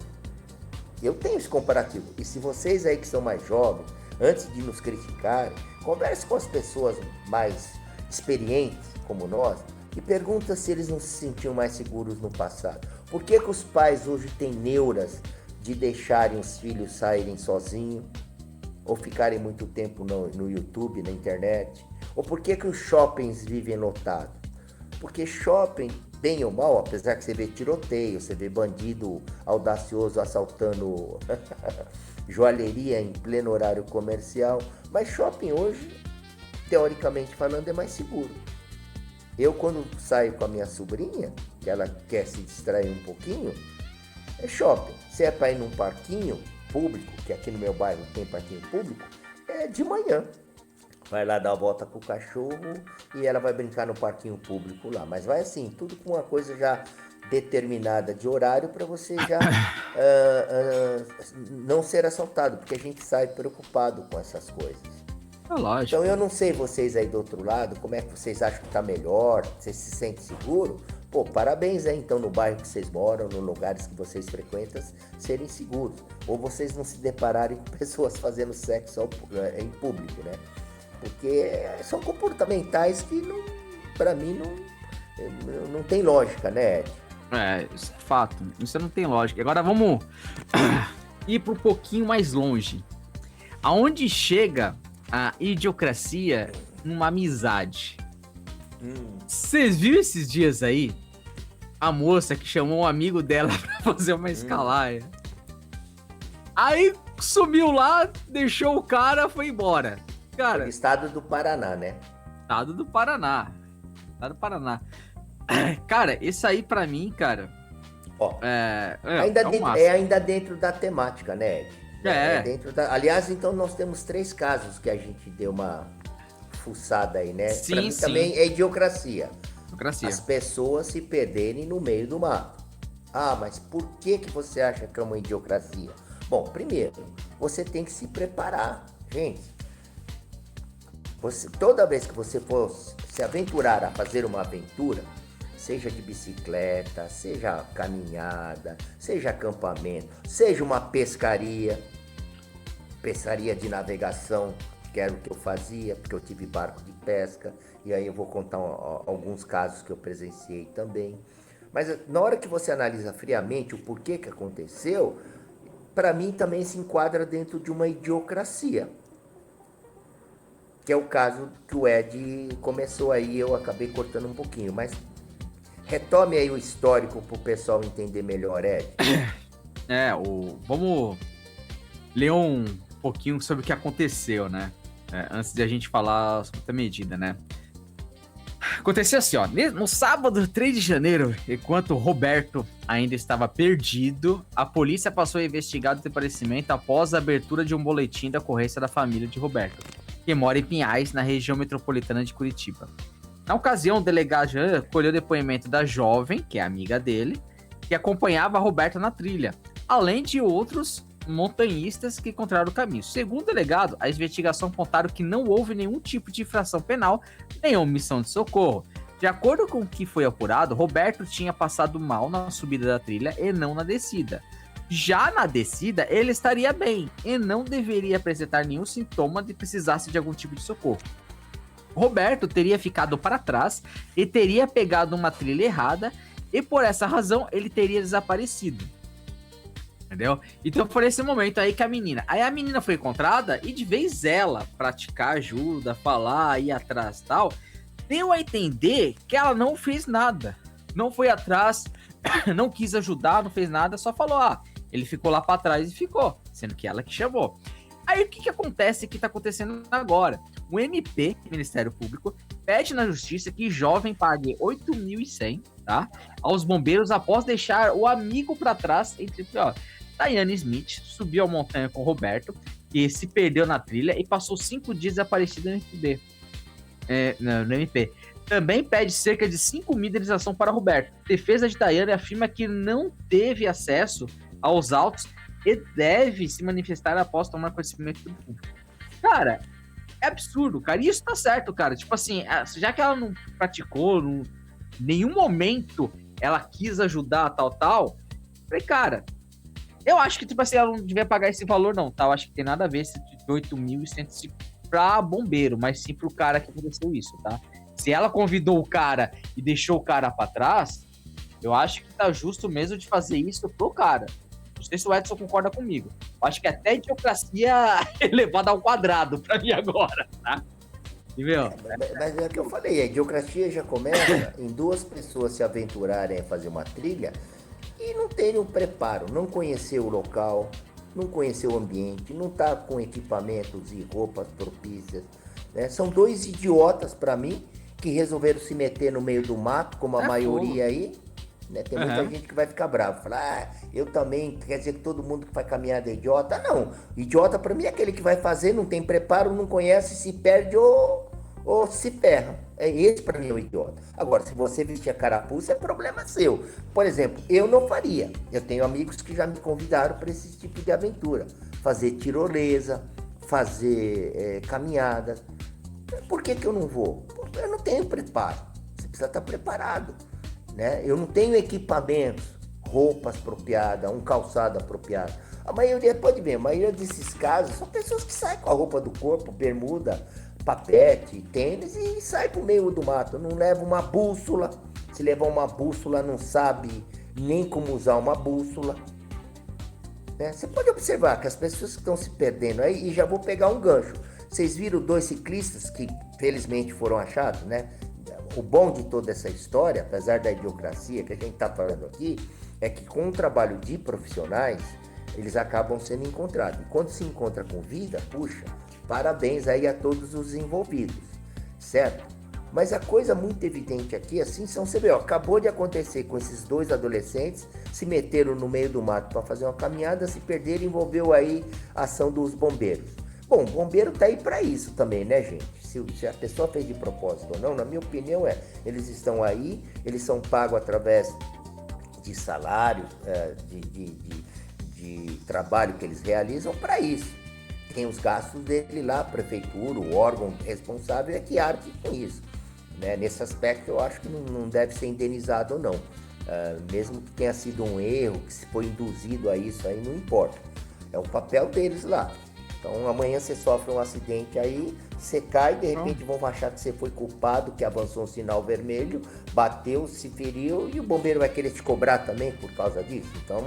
Eu tenho esse comparativo. E se vocês aí que são mais jovens, antes de nos criticarem, converse com as pessoas mais experientes, como nós, e pergunta se eles não se sentiam mais seguros no passado. Por que os pais hoje têm neuras de deixarem os filhos saírem sozinhos? Ou ficarem muito tempo no YouTube, na internet? Ou por que os shoppings vivem lotados? Porque shopping, bem ou mal, apesar que você vê tiroteio, você vê bandido audacioso assaltando joalheria em pleno horário comercial, mas shopping hoje, teoricamente falando, é mais seguro. Eu, quando saio com a minha sobrinha, que ela quer se distrair um pouquinho, é shopping. Se é para ir num parquinho público, que aqui no meu bairro tem parquinho público, é de manhã. Vai lá dar a volta com o cachorro e ela vai brincar no parquinho público lá. Mas vai assim, tudo com uma coisa já determinada de horário para você já não ser assaltado, porque a gente sai preocupado com essas coisas. É lógico. Então eu não sei vocês aí do outro lado, como é que vocês acham que tá melhor, vocês se sentem seguro? Pô, parabéns aí então no bairro que vocês moram, nos lugares que vocês frequentam, serem seguros. Ou vocês não se depararem com pessoas fazendo sexo em público, né? Porque são comportamentais que, para mim, não tem lógica, né, Ed? Isso é fato. Isso não tem lógica. Agora vamos ir para um pouquinho mais longe. Aonde chega a idiocracia numa amizade? Vocês viram esses dias aí a moça que chamou um amigo dela pra fazer uma escalaia? Aí sumiu lá, deixou o cara, foi embora. Cara, Estado do Paraná, né? Estado do Paraná. Cara, esse aí pra mim, cara... Ó, um ainda dentro da temática, né, Ed? Aliás, então nós temos 3 casos que a gente deu uma fuçada aí, né? Sim, pra mim sim. também é idiocracia. Idiocracia. as pessoas se perderem no meio do mato. Ah, mas por que você acha que é uma idiocracia? Bom, primeiro, você tem que se preparar, gente. Toda vez que você for se aventurar a fazer uma aventura, seja de bicicleta, seja caminhada, seja acampamento, seja uma pescaria de navegação, que era o que eu fazia, porque eu tive barco de pesca, e aí eu vou contar alguns casos que eu presenciei também. Mas na hora que você analisa friamente o porquê que aconteceu, para mim também se enquadra dentro de uma idiocracia. Que é o caso que o Ed começou aí, eu acabei cortando um pouquinho, mas retome aí o histórico pro pessoal entender melhor, Ed. Vamos ler um pouquinho sobre o que aconteceu, né? Antes de a gente falar sobre a medida, né? Aconteceu assim, ó, no sábado 3 de janeiro, enquanto Roberto ainda estava perdido, a polícia passou a investigar o desaparecimento após a abertura de um boletim da ocorrência da família de Roberto, que mora em Pinhais, na região metropolitana de Curitiba. Na ocasião, o delegado colheu o depoimento da jovem, que é amiga dele, que acompanhava Roberto na trilha, além de outros montanhistas que encontraram o caminho. Segundo o delegado, a investigação apontaram que não houve nenhum tipo de infração penal, nem omissão de socorro. De acordo com o que foi apurado, Roberto tinha passado mal na subida da trilha e não na descida. Já na descida, ele estaria bem e não deveria apresentar nenhum sintoma de precisasse de algum tipo de socorro. Roberto teria ficado para trás e teria pegado uma trilha errada e por essa razão ele teria desaparecido. Entendeu? Então foi nesse momento aí que a menina foi encontrada e de vez ela praticar ajuda, falar, ir atrás e tal, deu a entender que ela não fez nada. Não foi atrás, não quis ajudar, não fez nada, só falou, ele ficou lá pra trás e ficou, sendo que ela que chamou. Aí o que acontece que tá acontecendo agora? O MP, Ministério Público, pede na justiça que jovem pague 8.100, tá? Aos bombeiros após deixar o amigo pra trás, entre Daiane Smith subiu a montanha com Roberto, que se perdeu na trilha e passou 5 dias desaparecido no MP. Também pede cerca de 5 mil de indenização para Roberto. Defesa de Daiane afirma que não teve acesso aos autos e deve se manifestar após tomar conhecimento do público. Cara, é absurdo, cara. E isso tá certo, cara. Tipo assim, já que ela não praticou, em nenhum momento ela quis ajudar, tal. Falei, cara, eu acho que, tipo assim, ela não devia pagar esse valor, não, tá? Eu acho que tem nada a ver esse de 8.105 pra bombeiro, mas sim pro cara que aconteceu isso, tá? Se ela convidou o cara e deixou o cara pra trás, eu acho que tá justo mesmo de fazer isso pro cara. Não sei se o Edson concorda comigo. Eu acho que até a idiocracia é elevada ao quadrado pra mim agora, tá? Entendeu? Mas é o que eu falei, a idiocracia já começa em 2 pessoas se aventurarem a fazer uma trilha e não terem um preparo, não conhecer o local, não conhecer o ambiente, não tá com equipamentos e roupas propícias, né? São 2 idiotas para mim que resolveram se meter no meio do mato, como a maioria aí, né? Tem muita gente que vai ficar bravo, falar, eu também, quer dizer que todo mundo que faz caminhada é idiota? Não, idiota para mim é aquele que vai fazer, não tem preparo, não conhece, se perde ou se ferra. Esse para mim é o idiota. Agora, se você vestir a carapuça, é problema seu. Por exemplo, eu não faria. Eu tenho amigos que já me convidaram para esse tipo de aventura. Fazer tirolesa, fazer caminhadas. Por que eu não vou? Porque eu não tenho preparo. Você precisa estar preparado, né? Eu não tenho equipamentos, roupas apropriadas, um calçado apropriado. A maioria, pode ver, a maioria desses casos são pessoas que saem com a roupa do corpo, bermuda, papete, tênis e sai pro meio do mato. Não leva uma bússola. Se levar uma bússola, não sabe nem como usar uma bússola, né? Você pode observar que as pessoas que estão se perdendo aí, e já vou pegar um gancho. Vocês viram 2 ciclistas que felizmente foram achados, né? O bom de toda essa história, apesar da idiocracia que a gente está falando aqui, é que com o trabalho de profissionais, eles acabam sendo encontrados. E quando se encontra com vida, puxa, parabéns aí a todos os envolvidos, certo? Mas a coisa muito evidente aqui, assim, você vê, acabou de acontecer com esses 2 adolescentes, se meteram no meio do mato para fazer uma caminhada, se perderam, envolveu aí a ação dos bombeiros. Bom, o bombeiro tá aí para isso também, né, gente? se a pessoa fez de propósito ou não, na minha opinião eles estão aí, eles são pagos através de salário, de trabalho que eles realizam para isso. Tem os gastos dele lá, a prefeitura, o órgão responsável é que arque com isso. Né? Nesse aspecto eu acho que não deve ser indenizado ou não. Mesmo que tenha sido um erro, que se foi induzido a isso aí, não importa. É o papel deles lá. Então amanhã você sofre um acidente aí, você cai, de repente vão achar que você foi culpado, que avançou um sinal vermelho, bateu, se feriu e o bombeiro vai querer te cobrar também por causa disso. Então,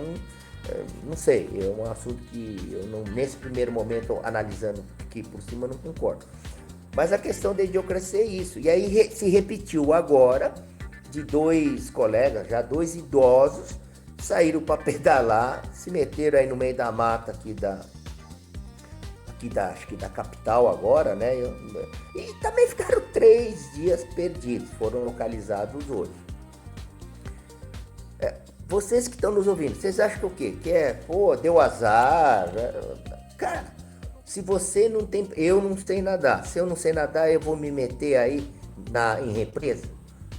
não sei, é um assunto que eu não, nesse primeiro momento, analisando aqui por cima, não concordo. Mas a questão da idiocracia é isso. E aí se repetiu agora de 2 colegas, já 2 idosos, saíram para pedalar, se meteram aí no meio da mata acho que da capital agora, né? E também ficaram 3 dias perdidos, foram localizados hoje. Vocês que estão nos ouvindo, vocês acham que o quê? Deu azar? Cara, se você não tem... Eu não sei nadar. Se eu não sei nadar, eu vou me meter aí em represa?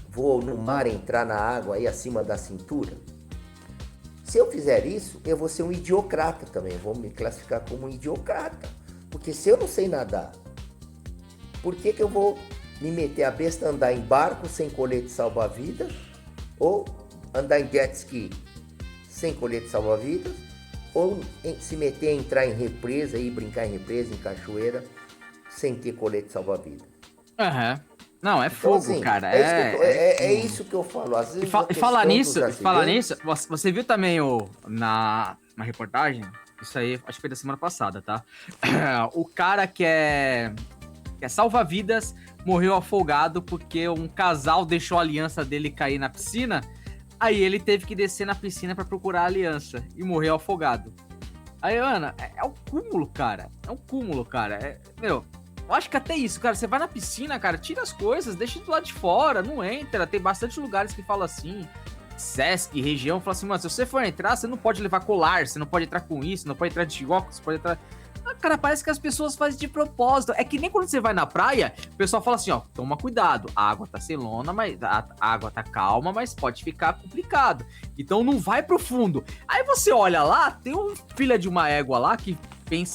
Vou no mar entrar na água aí acima da cintura? Se eu fizer isso, eu vou ser um idiocrata também. Vou me classificar como um idiocrata. Porque se eu não sei nadar, por que eu vou me meter a besta andar em barco sem colete salva-vidas? Ou andar em jet ski sem colete salva-vidas? Ou se meter a entrar em represa e brincar em represa, em cachoeira, sem ter colete salva-vidas? Não, é então, fogo, assim, cara. É isso que eu falo. Às vezes falar nisso, você viu também na reportagem? Isso aí, acho que foi da semana passada, tá? O cara que é salva-vidas morreu afogado porque um casal deixou a aliança dele cair na piscina. Aí ele teve que descer na piscina pra procurar a aliança e morreu afogado. Aí, Ana, é um cúmulo, cara. Eu acho que até isso, cara. Você vai na piscina, cara, tira as coisas, deixa do lado de fora, não entra. Tem bastante lugares que falam assim. Sesc, região, fala assim, mano, se você for entrar, você não pode levar colar, você não pode entrar com isso, não pode entrar de óculos, você pode entrar... Cara, parece que as pessoas fazem de propósito. É que nem quando você vai na praia, o pessoal fala assim, ó, toma cuidado, a água tá selona, mas a água tá calma, mas pode ficar complicado. Então não vai pro fundo. Aí você olha lá, tem um filho de uma égua lá que tem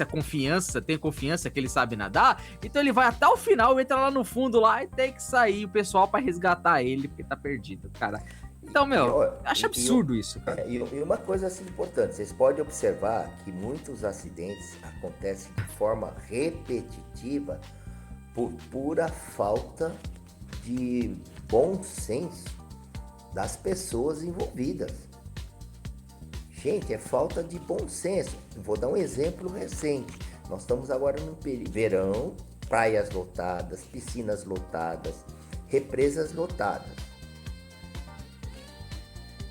confiança que ele sabe nadar, então ele vai até o final, entra lá no fundo lá e tem que sair o pessoal pra resgatar ele, porque tá perdido, cara. Então, acho absurdo isso, cara. E uma coisa assim importante, vocês podem observar que muitos acidentes acontecem de forma repetitiva por pura falta de bom senso das pessoas envolvidas. Gente, é falta de bom senso. Vou dar um exemplo recente. Nós estamos agora no verão, praias lotadas, piscinas lotadas, represas lotadas.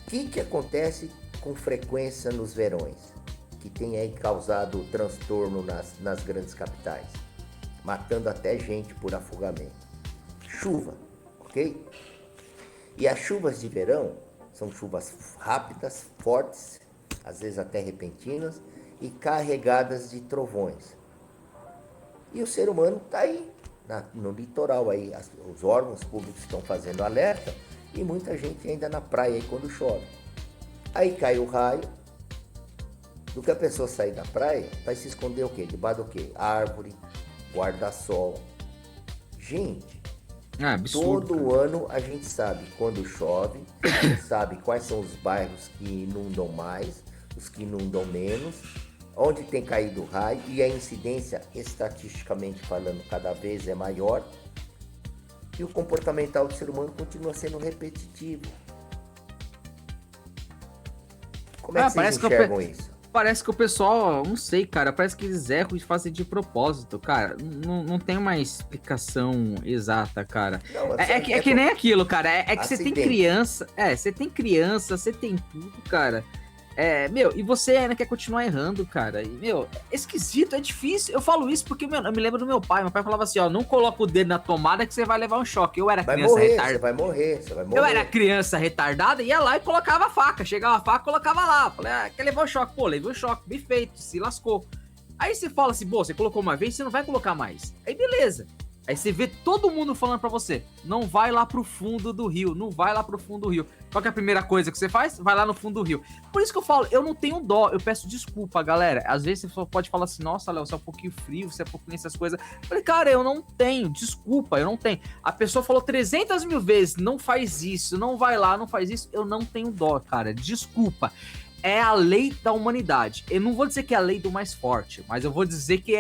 O que acontece com frequência nos verões, que tem aí causado transtorno nas grandes capitais, matando até gente por afogamento? Chuva, ok? E as chuvas de verão são chuvas rápidas, fortes, às vezes até repentinas, e carregadas de trovões. E o ser humano está aí, no litoral aí, os órgãos públicos estão fazendo alerta, e muita gente ainda na praia aí quando chove. Aí cai o raio. Do que a pessoa sair da praia, vai se esconder o quê? Debaixo do quê? Árvore, guarda-sol. Gente, absurdo, todo cara. ano a gente sabe quando chove, a gente sabe quais são os bairros que inundam mais, os que inundam menos, onde tem caído raio, e a incidência, estatisticamente falando, cada vez é maior. E o comportamental do ser humano continua sendo repetitivo. Como é que vocês enxergam isso? Parece que o pessoal, não sei, cara, parece que eles erram e fazem de propósito, cara. Não tem uma explicação exata, cara. Não, é que nem aquilo, cara. É que você tem criança, você tem tudo, cara. E você ainda quer continuar errando, cara. E, é esquisito, é difícil. Eu falo isso porque, eu me lembro do meu pai. Meu pai falava assim, ó, não coloca o dedo na tomada que você vai levar um choque. Eu era criança retardada. Você vai morrer. Eu era criança retardada, ia lá e colocava a faca. Chegava a faca, colocava lá. Falei, quer levar o choque? Pô, levei o choque, bem feito, se lascou. Aí você fala assim, pô, você colocou uma vez, você não vai colocar mais. Aí beleza. Aí você vê todo mundo falando pra você, não vai lá pro fundo do rio, não vai lá pro fundo do rio. Qual que é a primeira coisa que você faz? Vai lá no fundo do rio. Por isso que eu falo, eu não tenho dó, eu peço desculpa, galera. Às vezes você só pode falar assim, nossa, Léo, você é um pouquinho frio, você é um pouquinho essas coisas. Eu falei, cara, eu não tenho, desculpa, eu não tenho. A pessoa falou 300 mil vezes, não faz isso, não vai lá, não faz isso. Eu não tenho dó, cara, desculpa. É a lei da humanidade. Eu não vou dizer que é a lei do mais forte, mas eu vou dizer que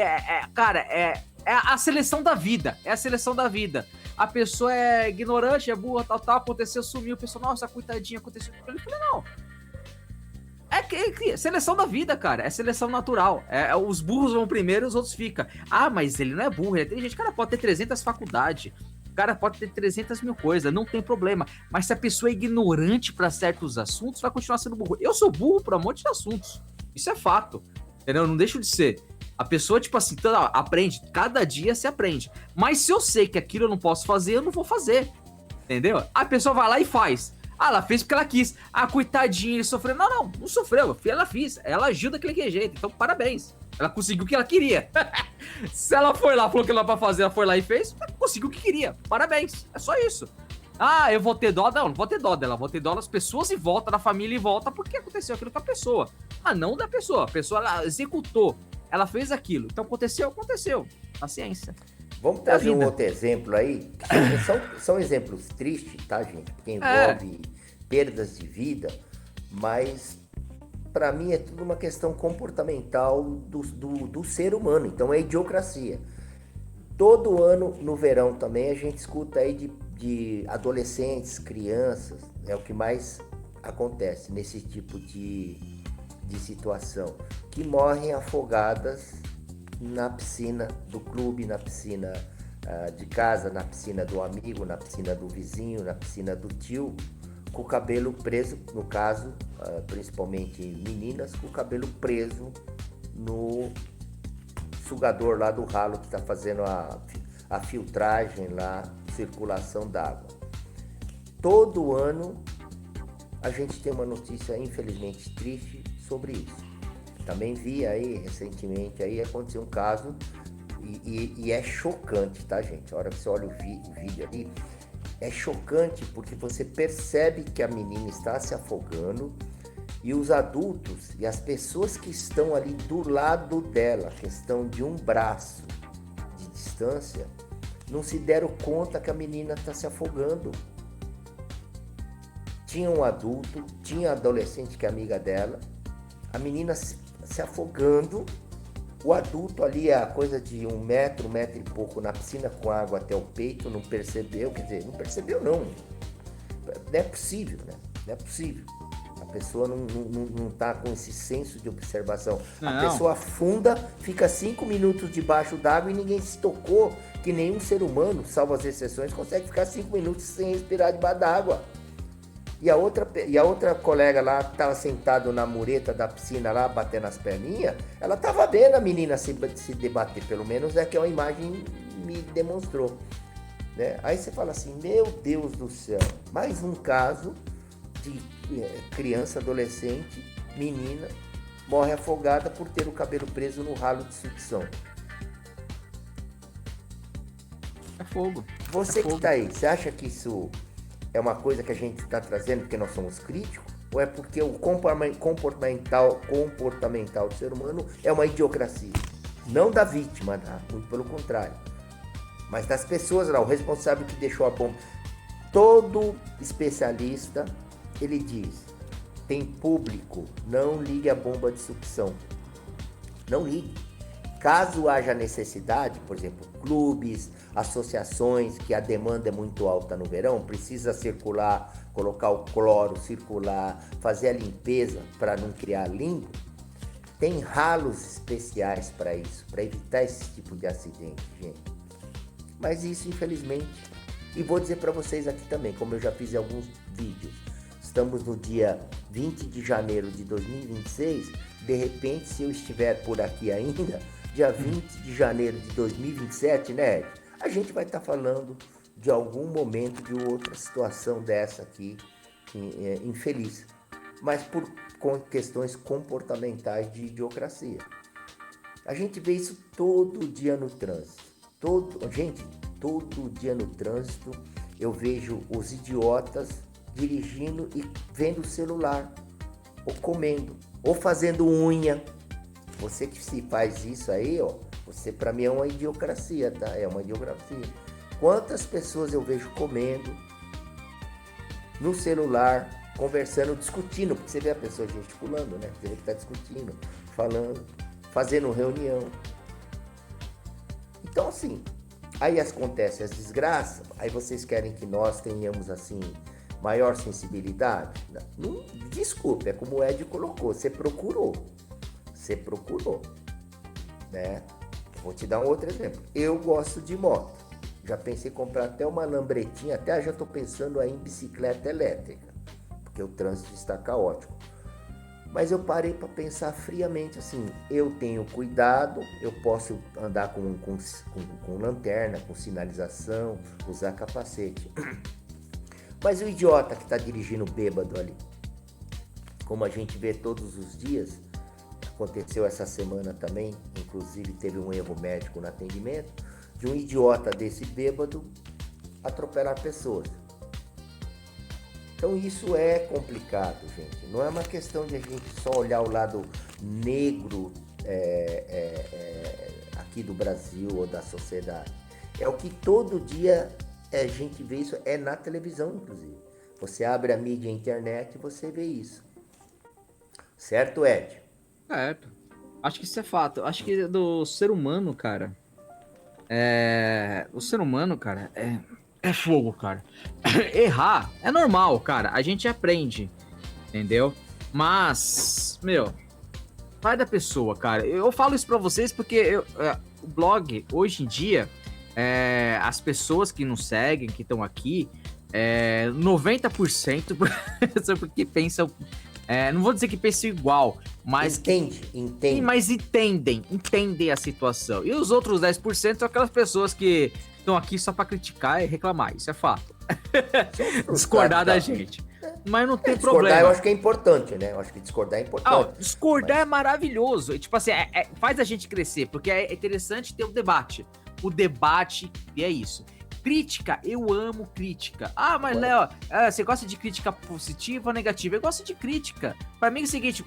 cara, é a seleção da vida. É a seleção da vida. A pessoa é ignorante, é burra, tal, aconteceu, sumiu. A pessoa, nossa, coitadinha, aconteceu. Eu falei, não. É seleção da vida, cara. É seleção natural. Os burros vão primeiro e os outros ficam. Ah, mas ele não é burro, ele é inteligente. O cara pode ter 300 faculdades. O cara pode ter 300 mil coisas, não tem problema. Mas se a pessoa é ignorante para certos assuntos, vai continuar sendo burro. Eu sou burro para um monte de assuntos. Isso é fato. Entendeu? Eu não deixo de ser. A pessoa, tipo assim, aprende. Cada dia se aprende. Mas se eu sei que aquilo eu não posso fazer, eu não vou fazer. Entendeu? A pessoa vai lá e faz. Ah, ela fez porque ela quis. Ah, coitadinha, ele sofreu. Não sofreu. Ela fez. Ela agiu daquele jeito. Então, parabéns. Ela conseguiu o que ela queria. Se ela foi lá, falou que ela ia pra fazer, ela foi lá e fez, conseguiu o que queria. Parabéns. É só isso. Ah, eu vou ter dó? Não vou ter dó dela. Vou ter dó das pessoas em volta, da família em volta, porque aconteceu aquilo com a pessoa. Ah, não da pessoa. A pessoa, ela executou. Ela fez aquilo. Então, aconteceu. Paciência. Vamos trazer um outro exemplo aí. São exemplos tristes, tá, gente? Porque envolve perdas de vida, mas para mim é tudo uma questão comportamental do ser humano. Então é idiocracia. Todo ano, no verão também, a gente escuta aí de adolescentes, crianças, é o que mais acontece nesse tipo de situação, que morrem afogadas na piscina do clube, na piscina de casa, na piscina do amigo, na piscina do vizinho, na piscina do tio, com o cabelo preso, no caso, principalmente meninas, com o cabelo preso no sugador lá do ralo que está fazendo a filtragem lá, circulação d'água. Todo ano a gente tem uma notícia infelizmente triste sobre isso. Também vi aí recentemente, aí aconteceu um caso e é chocante, tá, gente? A hora que você olha o vídeo ali, é chocante porque você percebe que a menina está se afogando e os adultos e as pessoas que estão ali do lado dela, questão de um braço de distância, não se deram conta que a menina está se afogando. Tinha um adulto, tinha adolescente que é amiga dela, a menina se afogando, o adulto ali a coisa de 1 metro e pouco na piscina com água até o peito, não percebeu, quer dizer, não percebeu não é possível, né? Não é possível. A pessoa não tá com esse senso de observação. Não. A pessoa afunda, fica 5 minutos debaixo d'água e ninguém se tocou, que nenhum ser humano, salvo as exceções, consegue ficar 5 minutos sem respirar debaixo d'água. E a outra colega lá, que estava sentada na mureta da piscina lá, batendo as perninhas, ela estava vendo a menina se debater, pelo menos é que a imagem me demonstrou. Né? Aí você fala assim, meu Deus do céu, mais um caso de criança, adolescente, menina, morre afogada por ter o cabelo preso no ralo de sucção. É fogo. Você que está aí, você acha que isso é uma coisa que a gente está trazendo porque nós somos críticos? Ou é porque o comportamental do ser humano é uma idiocracia? Não da vítima, tá? Muito pelo contrário. Mas das pessoas lá, o responsável que deixou a bomba. Todo especialista, ele diz, tem público, não ligue a bomba de sucção. Não ligue. Caso haja necessidade, por exemplo, clubes, associações, que a demanda é muito alta no verão, precisa circular, colocar o cloro, circular, fazer a limpeza para não criar limbo, tem ralos especiais para isso, para evitar esse tipo de acidente, gente. Mas isso, infelizmente, e vou dizer para vocês aqui também, como eu já fiz em alguns vídeos, estamos no dia 20 de janeiro de 2026, de repente, se eu estiver por aqui ainda, dia 20 de janeiro de 2027, né, Ed? A gente vai estar falando de algum momento de outra situação dessa aqui, infeliz, mas por questões comportamentais de idiocracia. A gente vê isso todo dia no trânsito. Gente, todo dia no trânsito eu vejo os idiotas dirigindo e vendo o celular, ou comendo, ou fazendo unha. Você que se faz isso aí, ó, você pra mim é uma idiocracia, tá? É uma idiocracia. Quantas pessoas eu vejo comendo no celular, conversando, discutindo, porque você vê a pessoa gesticulando, né? Você vê que tá discutindo, falando, fazendo reunião. Então assim, aí acontece as desgraças, aí vocês querem que nós tenhamos assim maior sensibilidade? Não, desculpe, é como o Ed colocou, você procurou, né? Vou te dar um outro exemplo. Eu gosto de moto, já pensei em comprar até uma lambretinha, até já estou pensando aí em bicicleta elétrica, porque o trânsito está caótico. Mas eu parei para pensar friamente assim, eu tenho cuidado, eu posso andar com lanterna, com sinalização, usar capacete. Mas o idiota que está dirigindo bêbado ali, como a gente vê todos os dias, aconteceu essa semana também, inclusive teve um erro médico no atendimento, de um idiota desse bêbado atropelar pessoas. Então isso é complicado, gente. Não é uma questão de a gente só olhar o lado negro aqui do Brasil ou da sociedade. É o que todo dia a gente vê isso, é na televisão, inclusive. Você abre a mídia, a internet e você vê isso. Certo, Ed? Certo. Acho que isso é fato. Acho que do ser humano, cara. O ser humano, cara, é fogo, cara. Errar é normal, cara. A gente aprende, entendeu? Mas, meu, vai da pessoa, cara. Eu falo isso pra vocês porque o blog, hoje em dia, as pessoas que nos seguem, que estão aqui, 90% porque pensam... não vou dizer que pensam igual, mas... Entende. Mas entendem a situação. E os outros 10% são aquelas pessoas que estão aqui só pra criticar e reclamar. Isso é fato. Discordar da gente. Mas não tem discordar problema. Eu acho que é importante, né? Eu acho que discordar é importante. Discordar é maravilhoso. E, tipo assim, faz a gente crescer, porque é interessante ter um debate. O debate, e é isso. Crítica, eu amo crítica. Ah, mas Léo, você gosta de crítica positiva ou negativa? Eu gosto de crítica. Pra mim é o seguinte,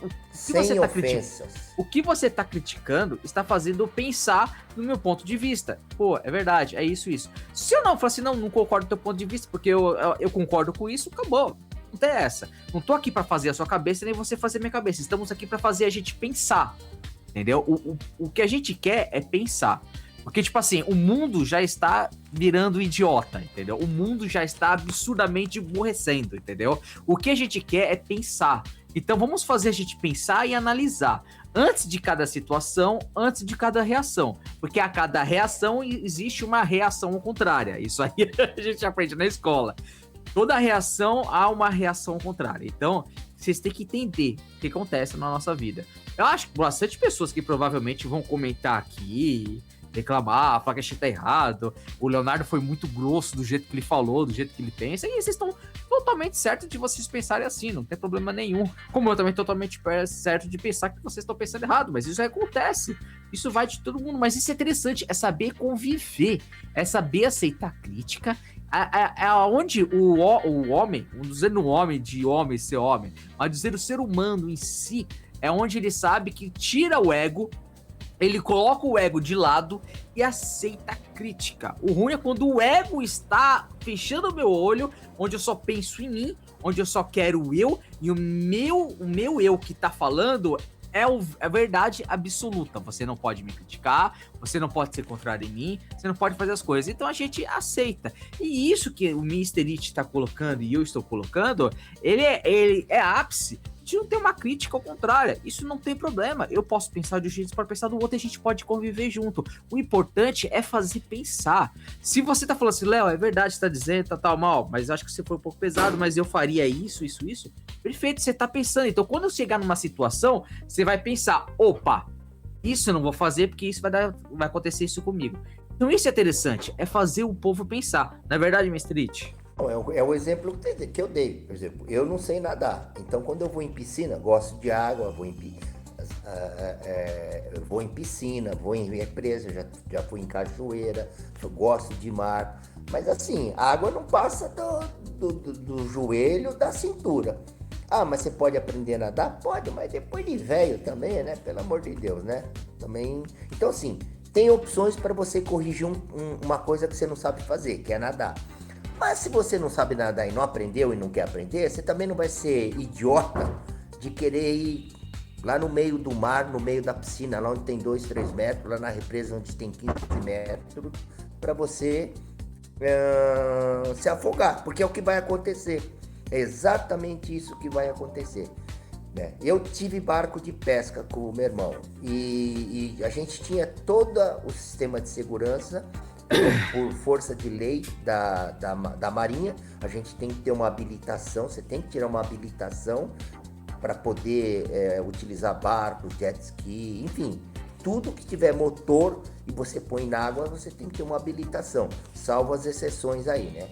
o que você tá criticando está fazendo eu pensar no meu ponto de vista. Pô, é verdade, é isso. Se eu não falar assim, não concordo com o teu ponto de vista, porque eu concordo com isso, acabou. Não tem essa. Não tô aqui pra fazer a sua cabeça, nem você fazer a minha cabeça. Estamos aqui pra fazer a gente pensar. Entendeu? O que a gente quer é pensar. Porque, tipo assim, o mundo já está virando idiota, entendeu? O mundo já está absurdamente emburrecendo, entendeu? O que a gente quer é pensar. Então, vamos fazer a gente pensar e analisar. Antes de cada situação, antes de cada reação. Porque a cada reação existe uma reação contrária. Isso aí a gente aprende na escola. Toda reação há uma reação contrária. Então, vocês têm que entender o que acontece na nossa vida. Eu acho que bastante pessoas que provavelmente vão comentar aqui... reclamar, falar que a gente tá errado, o Leonardo foi muito grosso do jeito que ele falou, do jeito que ele pensa, e vocês estão totalmente certos de vocês pensarem assim, não tem problema nenhum, como eu também totalmente certo de pensar que vocês estão pensando errado, mas isso acontece, isso vai de todo mundo, mas isso é interessante, é saber conviver, é saber aceitar crítica, é onde o homem, não dizendo o homem de homem ser homem, mas dizendo o ser humano em si, é onde ele sabe que tira o ego, ele coloca o ego de lado e aceita a crítica. O ruim é quando o ego está fechando o meu olho, onde eu só penso em mim, onde eu só quero eu, e o meu eu que tá falando é a verdade absoluta. Você não pode me criticar, você não pode ser contrário em mim, você não pode fazer as coisas. Então a gente aceita. E isso que o Mr. It tá colocando e eu estou colocando, ele é ápice de não ter uma crítica ao contrário. Isso não tem problema. Eu posso pensar de um jeito, você pode pensar do outro, e a gente pode conviver junto. O importante é fazer pensar. Se você tá falando assim, Léo, é verdade, você tá dizendo, tá mal, mas acho que você foi um pouco pesado, mas eu faria isso. Perfeito, você tá pensando. Então, quando eu chegar numa situação, você vai pensar, opa, isso eu não vou fazer, porque isso vai acontecer isso comigo. Então, isso é interessante, é fazer o povo pensar. Não é verdade, Mr. It? É o exemplo que eu dei. Por exemplo, eu não sei nadar. Então, quando eu vou em piscina, gosto de água, vou em eu vou em piscina, vou em represa, já fui em cachoeira, eu gosto de mar. Mas assim, a água não passa do joelho, da cintura. Ah, mas você pode aprender a nadar? Pode, mas depois de velho também, né? Pelo amor de Deus, né? Também. Então, assim, tem opções para você corrigir uma coisa que você não sabe fazer, que é nadar. Mas se você não sabe nadar e não aprendeu e não quer aprender, você também não vai ser idiota de querer ir lá no meio do mar, no meio da piscina, lá onde tem 2, 3 metros, lá na represa onde tem 15 metros, para você se afogar, porque é o que vai acontecer. É exatamente isso que vai acontecer. Né? Eu tive barco de pesca com o meu irmão e a gente tinha todo o sistema de segurança por força de lei da Marinha. A gente tem que ter uma habilitação, você tem que tirar uma habilitação para poder utilizar barco, jet ski, enfim, tudo que tiver motor e você põe na água, você tem que ter uma habilitação, salvo as exceções aí, né?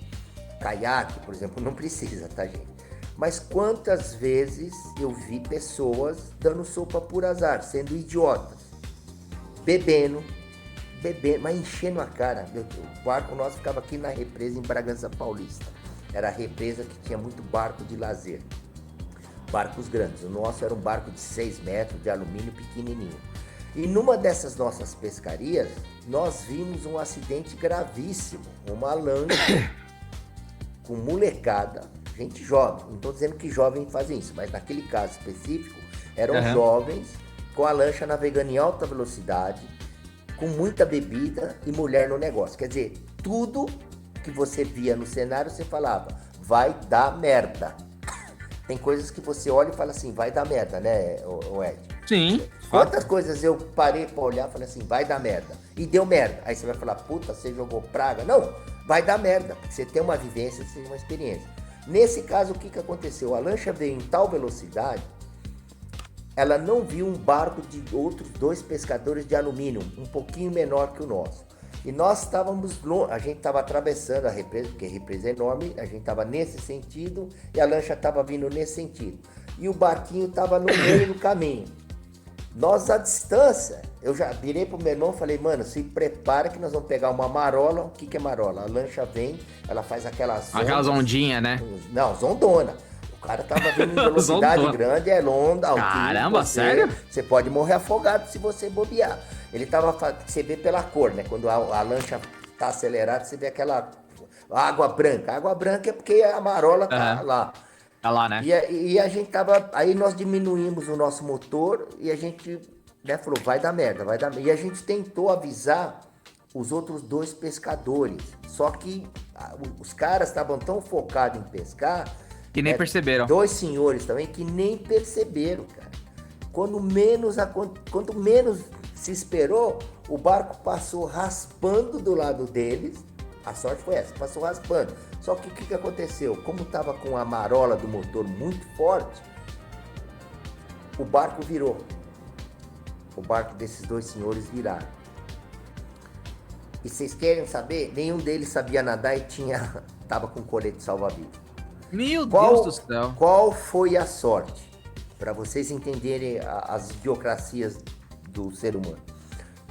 Caiaque, por exemplo, não precisa, tá, gente? Mas quantas vezes eu vi pessoas dando sopa por azar, sendo idiotas, bebendo, mas enchendo a cara. O barco nosso ficava aqui na represa em Bragança Paulista. Era a represa que tinha muito barco de lazer. Barcos grandes. O nosso era um barco de 6 metros, de alumínio, pequenininho. E numa dessas nossas pescarias, nós vimos um acidente gravíssimo. Uma lancha com molecada, gente jovem. Não estou dizendo que jovens fazem isso, mas naquele caso específico, eram jovens com a lancha navegando em alta velocidade, com muita bebida e mulher no negócio. Quer dizer, tudo que você via no cenário, você falava, vai dar merda. Tem coisas que você olha e fala assim, vai dar merda, né, Ed? Sim. Quantas coisas eu parei pra olhar e falei assim, vai dar merda. E deu merda. Aí você vai falar, puta, você jogou praga. Não, vai dar merda, porque você tem uma vivência, você tem uma experiência. Nesse caso, o que aconteceu? A lancha veio em tal velocidade, ela não viu um barco de outros 2 pescadores de alumínio, um pouquinho menor que o nosso. E nós estávamos longe, a gente estava atravessando a represa, porque a represa é enorme, a gente estava nesse sentido e a lancha estava vindo nesse sentido. E o barquinho estava no meio do caminho. Nós, à distância, eu já virei pro meu irmão e falei, mano, se prepara que nós vamos pegar uma marola. O que é marola? A lancha vem, ela faz aquelas ondas. Aquelas ondinhas, né? Não, zondona. O cara tava vindo em velocidade grande, é onda. Caramba, sério? Você pode morrer afogado se você bobear. Ele tava, você vê pela cor, né? Quando a lancha tá acelerada, você vê aquela água branca. A água branca é porque a marola tá lá. Tá lá, né? E a gente tava. Aí nós diminuímos o nosso motor e a gente, né, falou, vai dar merda, vai dar merda. E a gente tentou avisar os outros 2 pescadores. Só que os caras estavam tão focados em pescar. Que nem perceberam. 2 senhores também que nem perceberam, cara. Quando menos se esperou, o barco passou raspando do lado deles. A sorte foi essa, passou raspando. Só que o que aconteceu? Como estava com a marola do motor muito forte, o barco virou. O barco desses 2 senhores viraram. E vocês querem saber? Nenhum deles sabia nadar e tava com colete salva-vidas. Meu Deus do céu. Qual foi a sorte? Para vocês entenderem as idiocracias do ser humano.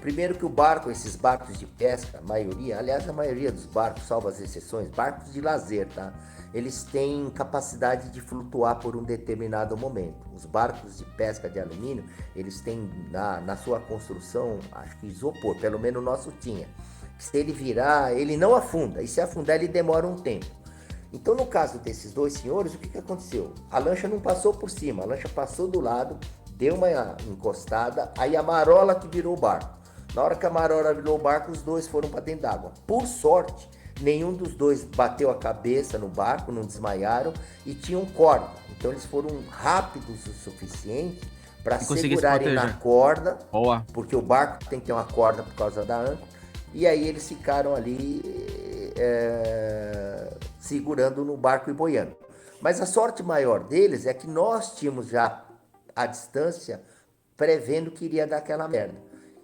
Primeiro que o barco, esses barcos de pesca, a maioria dos barcos, salvo as exceções, barcos de lazer, tá? Eles têm capacidade de flutuar por um determinado momento. Os barcos de pesca de alumínio, eles têm na sua construção, acho que isopor, pelo menos o nosso tinha. Se ele virar, ele não afunda, e se afundar ele demora um tempo. Então, no caso desses 2 senhores, o que aconteceu? A lancha não passou por cima, a lancha passou do lado, deu uma encostada, aí a marola que virou o barco. Na hora que a marola virou o barco, os 2 foram para dentro d'água. Por sorte, nenhum dos 2 bateu a cabeça no barco, não desmaiaram e tinham corda. Então, eles foram rápidos o suficiente para segurarem na corda. Boa. Porque o barco tem que ter uma corda por causa da âncora. E aí eles ficaram ali segurando no barco e boiando. Mas a sorte maior deles é que nós tínhamos já a distância prevendo que iria dar aquela merda.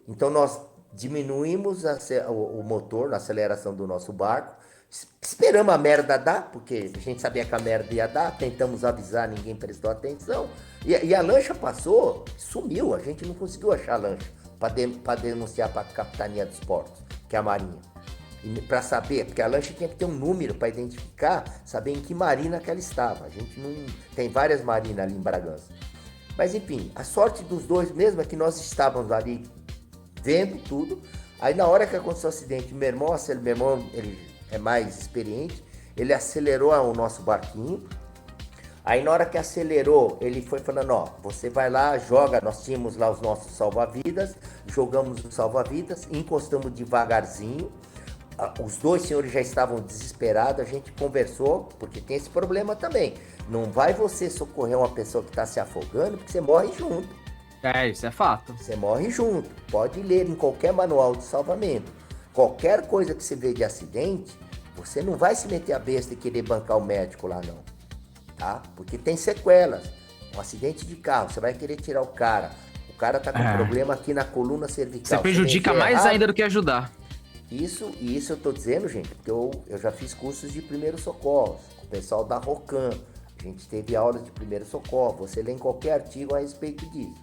Então nós diminuímos o motor, a aceleração do nosso barco, Esperamos a merda dar, porque a gente sabia que a merda ia dar, tentamos avisar, ninguém prestou atenção. E a lancha passou, sumiu, a gente não conseguiu achar a lancha para denunciar para a Capitania dos Portos, que é a Marinha. Para saber, porque a lancha tinha que ter um número para identificar, saber em que marina que ela estava. A gente não tem várias marinas ali em Bragança. Mas enfim, a sorte dos dois mesmo é que nós estávamos ali vendo tudo. Aí na hora que aconteceu o acidente, meu irmão, ele é mais experiente, ele acelerou o nosso barquinho. Aí na hora que acelerou, ele foi falando, ó, você vai lá, joga, nós tínhamos lá os nossos salva-vidas, jogamos os salva-vidas, encostamos devagarzinho. Os dois senhores já estavam desesperados, a gente conversou, porque tem esse problema também. Não vai você socorrer uma pessoa que está se afogando, porque você morre junto. Isso é fato. Você morre junto. Pode ler em qualquer manual de salvamento. Qualquer coisa que você vê de acidente, você não vai se meter a besta e querer bancar o médico lá não. Tá? Porque tem sequelas. Um acidente de carro, você vai querer tirar o cara tá com problema aqui na coluna cervical. Você prejudica mais ainda do que ajudar. Isso eu tô dizendo, gente, porque eu já fiz cursos de primeiros socorros, com o pessoal da Rocan. A gente teve aulas de primeiro socorro, você lê em qualquer artigo a respeito disso.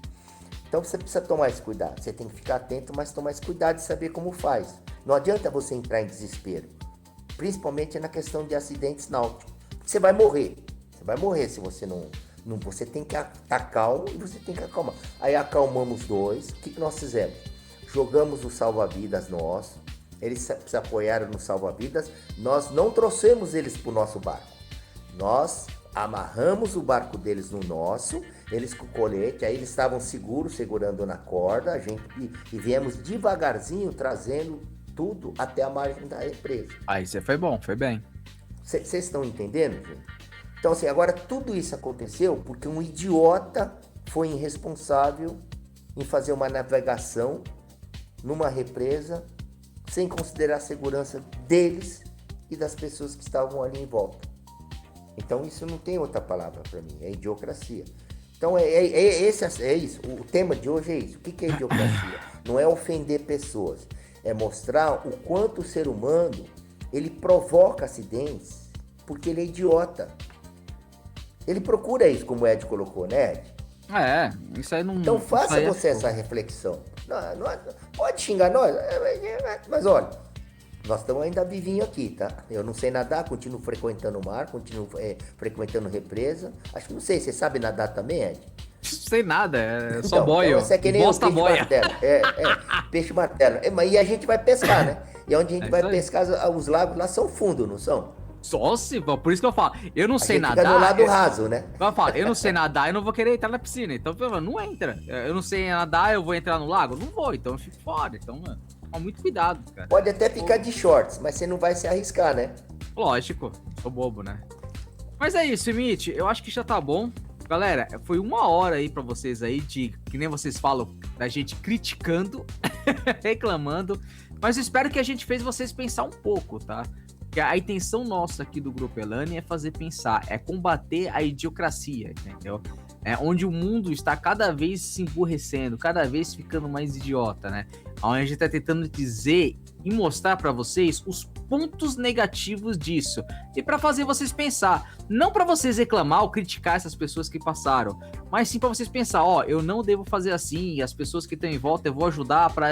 Então você precisa tomar esse cuidado, você tem que ficar atento, mas tomar esse cuidado e saber como faz. Não adianta você entrar em desespero, principalmente na questão de acidentes náuticos. Você vai morrer se você não você tem que estar calmo e você tem que acalmar. Aí acalmamos dois, o que nós fizemos? Jogamos o salva-vidas nosso, eles se apoiaram no salva-vidas, nós não trouxemos eles para o nosso barco. Nós amarramos o barco deles no nosso, eles com o colete, aí eles estavam seguros, segurando na corda, e viemos devagarzinho trazendo tudo até a margem da represa. Aí você foi bom, foi bem. Vocês estão entendendo, gente? Então assim, agora tudo isso aconteceu porque um idiota foi irresponsável em fazer uma navegação numa represa sem considerar a segurança deles e das pessoas que estavam ali em volta. Então isso não tem outra palavra para mim, é idiocracia. Então é isso, o tema de hoje é isso. O que é idiocracia? Não é ofender pessoas, é mostrar o quanto o ser humano ele provoca acidentes porque ele é idiota. Ele procura isso, como o Ed colocou, né, Ed? Isso aí não... Então faça você essa reflexão. Não, pode xingar nós, mas olha, nós estamos ainda vivinho aqui, tá? Eu não sei nadar, continuo frequentando o mar, continuo frequentando represa. Acho que não sei, você sabe nadar também, Ed? Não sei nada, é só boia. Então, você é que nem bosta o peixe boia. martelo. Peixe martelo. E a gente vai pescar, né? E onde a gente vai pescar, os lagos lá são fundos, não são? Só se, por isso que eu falo, eu não sei nadar. Fica no lado raso, né? Eu falo, eu não sei nadar, eu não vou querer entrar na piscina. Então, não entra. Eu não sei nadar, eu vou entrar no lago? Não vou, então eu fico fora. Então, mano, toma muito cuidado, cara. Pode até ficar de shorts, mas você não vai se arriscar, né? Lógico, sou bobo, né? Mas é isso, Mitch, eu acho que já tá bom. Galera, foi 1 hora aí pra vocês aí, de que nem vocês falam, da gente criticando, reclamando. Mas eu espero que a gente fez vocês pensar um pouco, tá? Porque a intenção nossa aqui do Grupo Elane é fazer pensar, é combater a idiocracia, entendeu? Onde o mundo está cada vez se emburrecendo, cada vez ficando mais idiota, né? Onde a gente está tentando dizer e mostrar para vocês os pontos negativos disso. E para fazer vocês pensar, não para vocês reclamar ou criticar essas pessoas que passaram, mas sim para vocês pensar, eu não devo fazer assim, e as pessoas que estão em volta eu vou ajudar para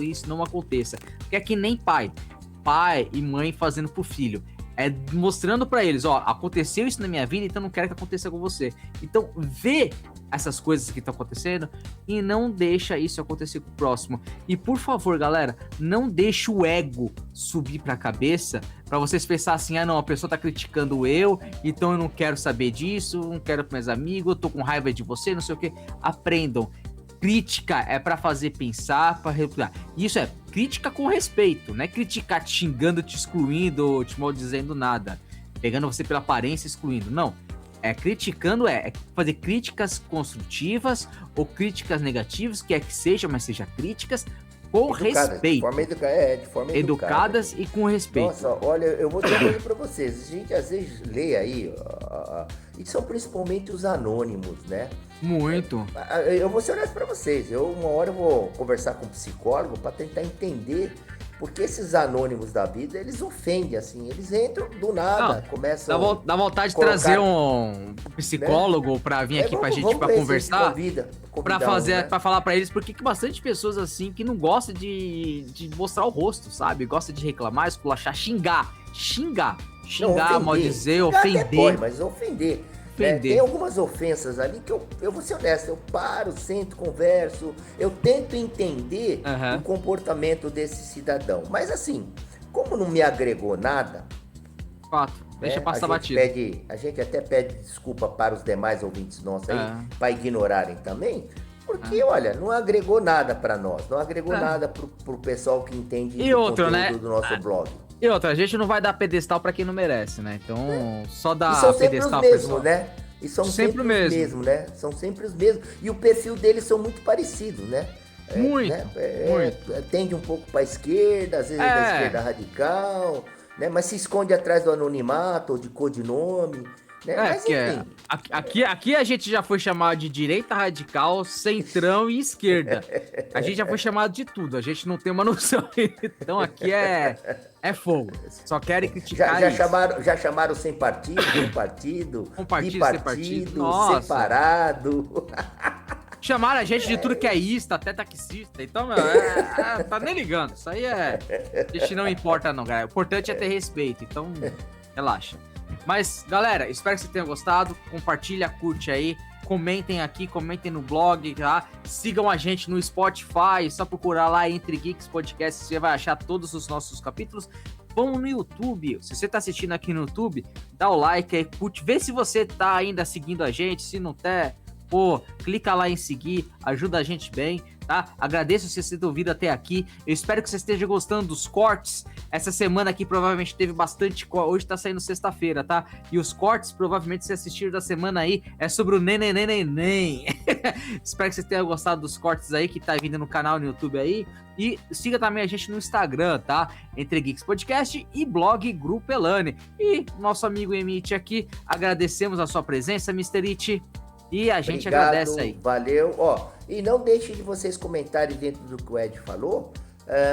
isso não aconteça. Porque é que nem pai e mãe fazendo pro filho. Mostrando pra eles, aconteceu isso na minha vida, então não quero que aconteça com você. Então, vê essas coisas que estão acontecendo e não deixa isso acontecer com o próximo. E, por favor, galera, não deixe o ego subir pra cabeça pra vocês pensar assim, não, a pessoa tá criticando eu, então eu não quero saber disso, não quero com meus amigos, eu tô com raiva de você, não sei o que. Aprendam. Crítica é pra fazer pensar, pra reputar. Isso é crítica com respeito, não é criticar te xingando, te excluindo, ou te maldizendo nada, pegando você pela aparência e excluindo, não. Criticando é fazer críticas construtivas ou críticas negativas, que seja, mas seja críticas com respeito. De forma educadas e com respeito. Nossa, olha, eu vou dizer uma coisa pra vocês. A gente às vezes lê aí, e são principalmente os anônimos, né? Muito. Eu vou ser honesto pra vocês. Uma hora eu vou conversar com um psicólogo pra tentar entender Porque esses anônimos da vida, eles ofendem, assim, eles entram do nada, começam... Dá vontade de colocar, trazer um psicólogo, né, pra vir aqui pra gente pra conversar, pra falar pra eles, porque que bastante pessoas, assim, que não gostam de mostrar o rosto, sabe? Gosta de reclamar, esculachar, xingar, mal dizer, ofender. Pode, mas ofender. Tem algumas ofensas ali que eu vou ser honesto, eu paro, sento, converso, eu tento entender o comportamento desse cidadão. Mas assim, como não me agregou nada... Fato, deixa passar batido. A gente até pede desculpa para os demais ouvintes nossos aí, para ignorarem também, porque, olha, não agregou nada para nós, não agregou nada pro pessoal que entende o conteúdo do nosso blog. E outra, a gente não vai dar pedestal pra quem não merece, né? Então, só dá E são pedestal sempre os mesmos, né? E são sempre os mesmos, né? São sempre os mesmos. E o perfil deles são muito parecidos, né? Muito. Tende um pouco pra esquerda, às vezes da esquerda radical, né? Mas se esconde atrás do anonimato ou de codinome, né? Mas enfim. Aqui a gente já foi chamado de direita radical, centrão e esquerda. A gente já foi chamado de tudo, a gente não tem uma noção. Então aqui é fogo. Só querem criticar já chamaram sem partido, com partido, bipartido, separado. Chamaram a gente de tudo que é ista, até taxista. Então, tá nem ligando. Isso aí a gente não importa não, galera. O importante é ter respeito, então relaxa. Mas, galera, espero que vocês tenham gostado. Compartilha, curte aí. Comentem aqui, comentem no blog, tá? Sigam a gente no Spotify, só procurar lá Entre Geeks Podcast, você vai achar todos os nossos capítulos. Vão no YouTube, se você tá assistindo aqui no YouTube, dá o like aí, curte, vê se você tá ainda seguindo a gente, se não tá, clica lá em seguir, ajuda a gente bem, tá? Agradeço você ter ouvido até aqui, eu espero que você esteja gostando dos cortes. Essa semana aqui provavelmente teve bastante, hoje tá saindo sexta-feira, tá? E os cortes, provavelmente se assistiram da semana aí, é sobre o neném. Espero que vocês tenham gostado dos cortes aí, que tá vindo no canal no YouTube aí. E siga também a gente no Instagram, tá? Entre Geeks Podcast e blog Grupo Elane. E nosso amigo Emite aqui, agradecemos a sua presença, Mr. It. E a gente agradece aí. Valeu. E não deixe de vocês comentarem dentro do que o Ed falou.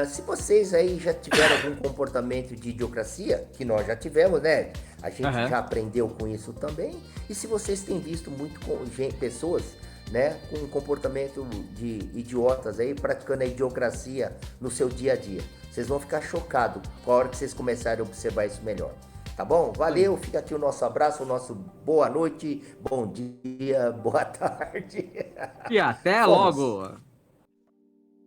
Se vocês aí já tiveram algum comportamento de idiocracia, que nós já tivemos, né? A gente já aprendeu com isso também. E se vocês têm visto muito pessoas, né, com comportamento de idiotas aí, praticando a idiocracia no seu dia a dia. Vocês vão ficar chocados com a hora que vocês começarem a observar isso melhor. Tá bom? Valeu, fica aqui o nosso abraço, o nosso boa noite, bom dia, boa tarde. E até logo!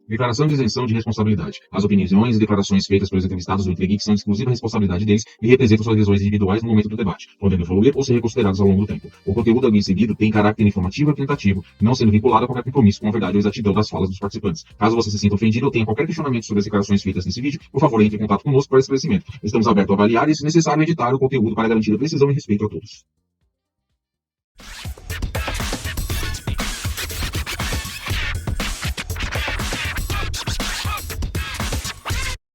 Declaração de isenção de responsabilidade. As opiniões e declarações feitas pelos entrevistados do Entre Geeks são de exclusiva responsabilidade deles e representam suas visões individuais no momento do debate, podendo evoluir ou ser reconsiderados ao longo do tempo. O conteúdo ali seguido tem caráter informativo e apresentativo, não sendo vinculado a qualquer compromisso com a verdade ou exatidão das falas dos participantes. Caso você se sinta ofendido ou tenha qualquer questionamento sobre as declarações feitas nesse vídeo, por favor, entre em contato conosco para esclarecimento. Estamos abertos a avaliar e, se necessário, editar o conteúdo para garantir a precisão e respeito a todos.